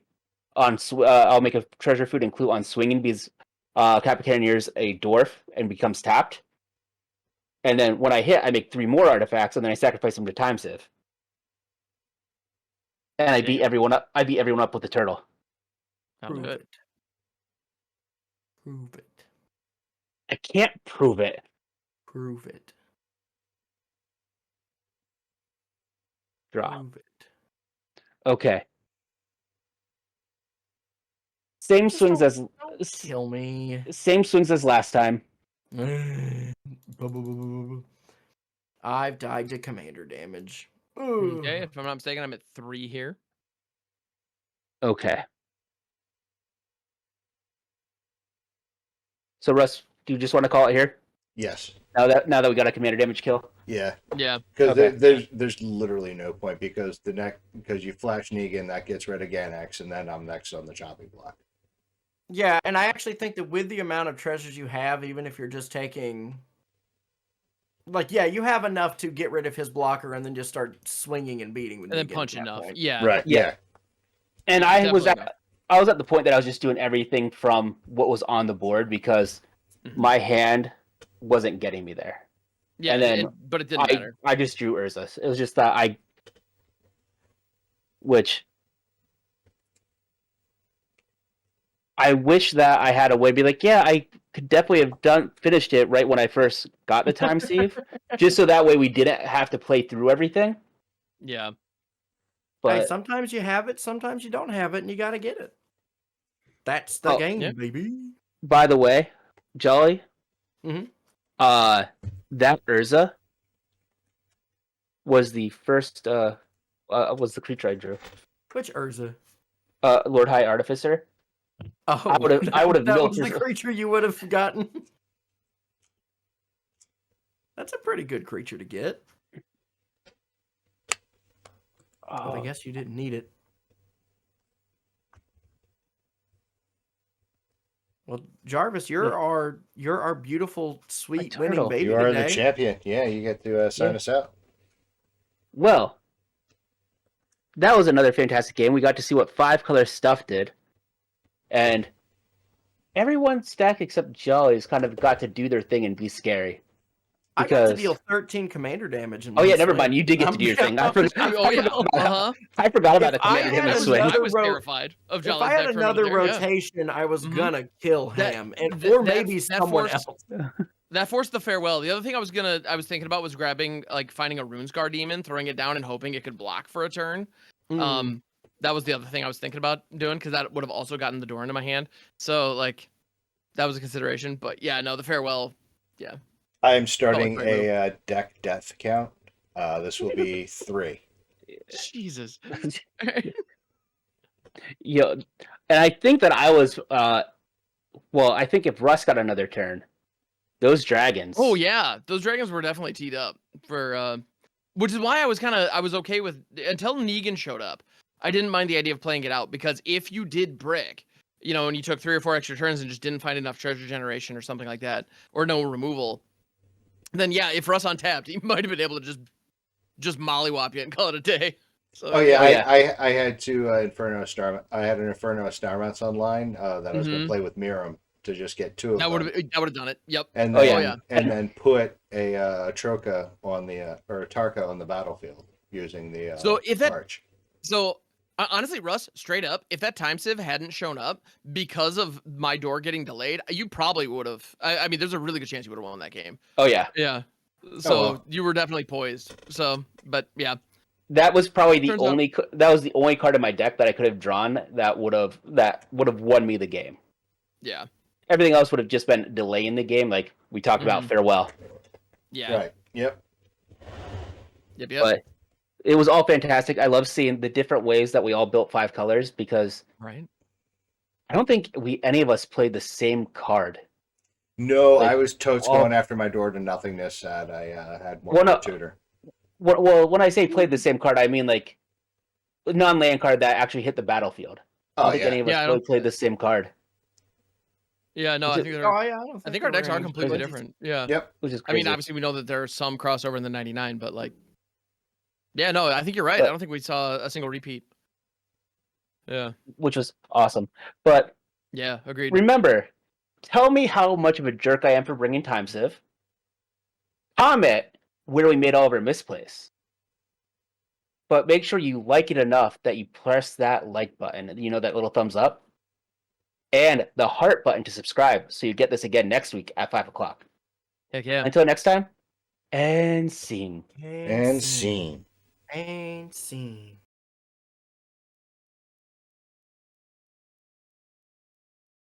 on. I'll make a treasure food and clue on swinging because Capitanier's a dwarf and becomes tapped. And then when I hit, I make 3 more artifacts and then I sacrifice them to Time Sieve. And I beat everyone up. I beat everyone up with the turtle. I'll do it. Prove it. I can't prove it. Prove it. Draw. Prove it. Okay. Same Just swings as don't kill me. same swings as last time. I've died to commander damage. Okay, if I'm not mistaken, I'm at 3 here. Okay. So Russ, do you just want to call it here? Yes. Now that we got a commander damage kill? Yeah. Yeah. Because Okay. there's literally no point because because you flash Negan, that gets rid of Ganex, and then I'm next on the chopping block. Yeah, and I actually think that with the amount of treasures you have, even if you're just taking... Like, yeah, you have enough to get rid of his blocker and then just start swinging and beating with And then Negan punch at that enough. point. Yeah. Right. Yeah. Yeah. And I was Definitely I was at the point that I was just doing everything from what was on the board because my hand wasn't getting me there. Yeah, and then but it didn't matter. I just drew Urza. It was just that which I wish that I had a way to be like, yeah, I could definitely have finished it right when I first got the time save, just so that way we didn't have to play through everything. Yeah. But hey, sometimes you have it, sometimes you don't have it, and you got to get it. That's the game, yeah. baby. by the way, Jolly, Mhm. That Urza was the first was the creature I drew. Which Urza? Lord High Artificer. Oh, I would have that milked was the his- creature you would have gotten. That's a pretty good creature to get. But I guess you didn't need it. Well, Jarvis, you're our beautiful, sweet winning turtle. baby You are today. the champion. Yeah, you get to sign us out. Well, that was another fantastic game. We got to see what 5-color stuff did. And everyone's stack except Jolly's kind of got to do their thing and be scary. I got to Because deal 13 commander damage. In oh yeah, one never swing. mind. You did get to do your thing. I forgot about the If I commander had damage another swing. I was terrified of If Jolly's I had deck from another there, yeah. rotation, I was Mhm. gonna kill That- Ham, and that- or that- maybe that someone forced- else. That forced the farewell. The other thing I was thinking about was grabbing, like, finding a Runescar demon, throwing it down, and hoping it could block for a turn. That was the other thing I was thinking about doing, because that would have also gotten the door into my hand. So, like, that was a consideration. But yeah, no, the farewell, yeah. I'm starting quite well. a deck death count. This will be 3. Jesus. Yeah, and I think that I was well, I think if Russ got another turn, those dragons. Oh yeah, those dragons were definitely teed up for, which is why I was okay with until Negan showed up. I didn't mind the idea of playing it out, because if you did brick, and you took 3 or 4 extra turns and just didn't find enough treasure generation or something like that, or no removal, then yeah, if Russ untapped, he might have been able to just mollywop you and call it a day. So, Oh yeah, yeah. I had two Inferno Star. I had an Inferno Starmounts online that I was going to play with Miram to just get 2 of that them. would have done it. Yep. And Oh, then, yeah. and then put a Troca on the or a Tarka on the battlefield using the So if that Arch. So honestly, Russ, straight up, if that time sieve hadn't shown up because of my door getting delayed, you probably would have. I mean, there's a really good chance you would have won that game. Oh yeah, Yeah. So well. you were definitely poised. So, but yeah. that was probably the Turns out- only. That was the only card in my deck that I could have drawn that would have won me the game. Yeah. Everything else would have just been delaying the game, like we talked about farewell. Yeah. Right. Yep. Yep. But it was all fantastic. I love seeing the different ways that we all built 5 colors, because Right. I don't think any of us played the same card. No, Like, I was totes all- going after my door to nothingness. That I had more Well, no. tutor. Well, when I say played the same card, I mean like non-land card that actually hit the battlefield. I don't Oh think yeah. any of us Yeah, I really don't- played the same card, Yeah. No, I Is it- think Oh, they're. yeah, I don't I think you're our decks are wrong. completely different. Yeah. Yep. which is I crazy. mean, obviously, we know that there's some crossover in the 99, but like, yeah, no, I think you're right. But- I don't think we saw a single repeat. Yeah. which was awesome. But Yeah. Agreed. remember, tell me how much of a jerk I am for bringing time sieve. Comment where we made all of our misplays. But make sure you like it enough that you press that like button, that little thumbs up, and the heart button to subscribe, so you get this again next week at 5 o'clock. Heck yeah. Until next time, and scene. And scene. And scene.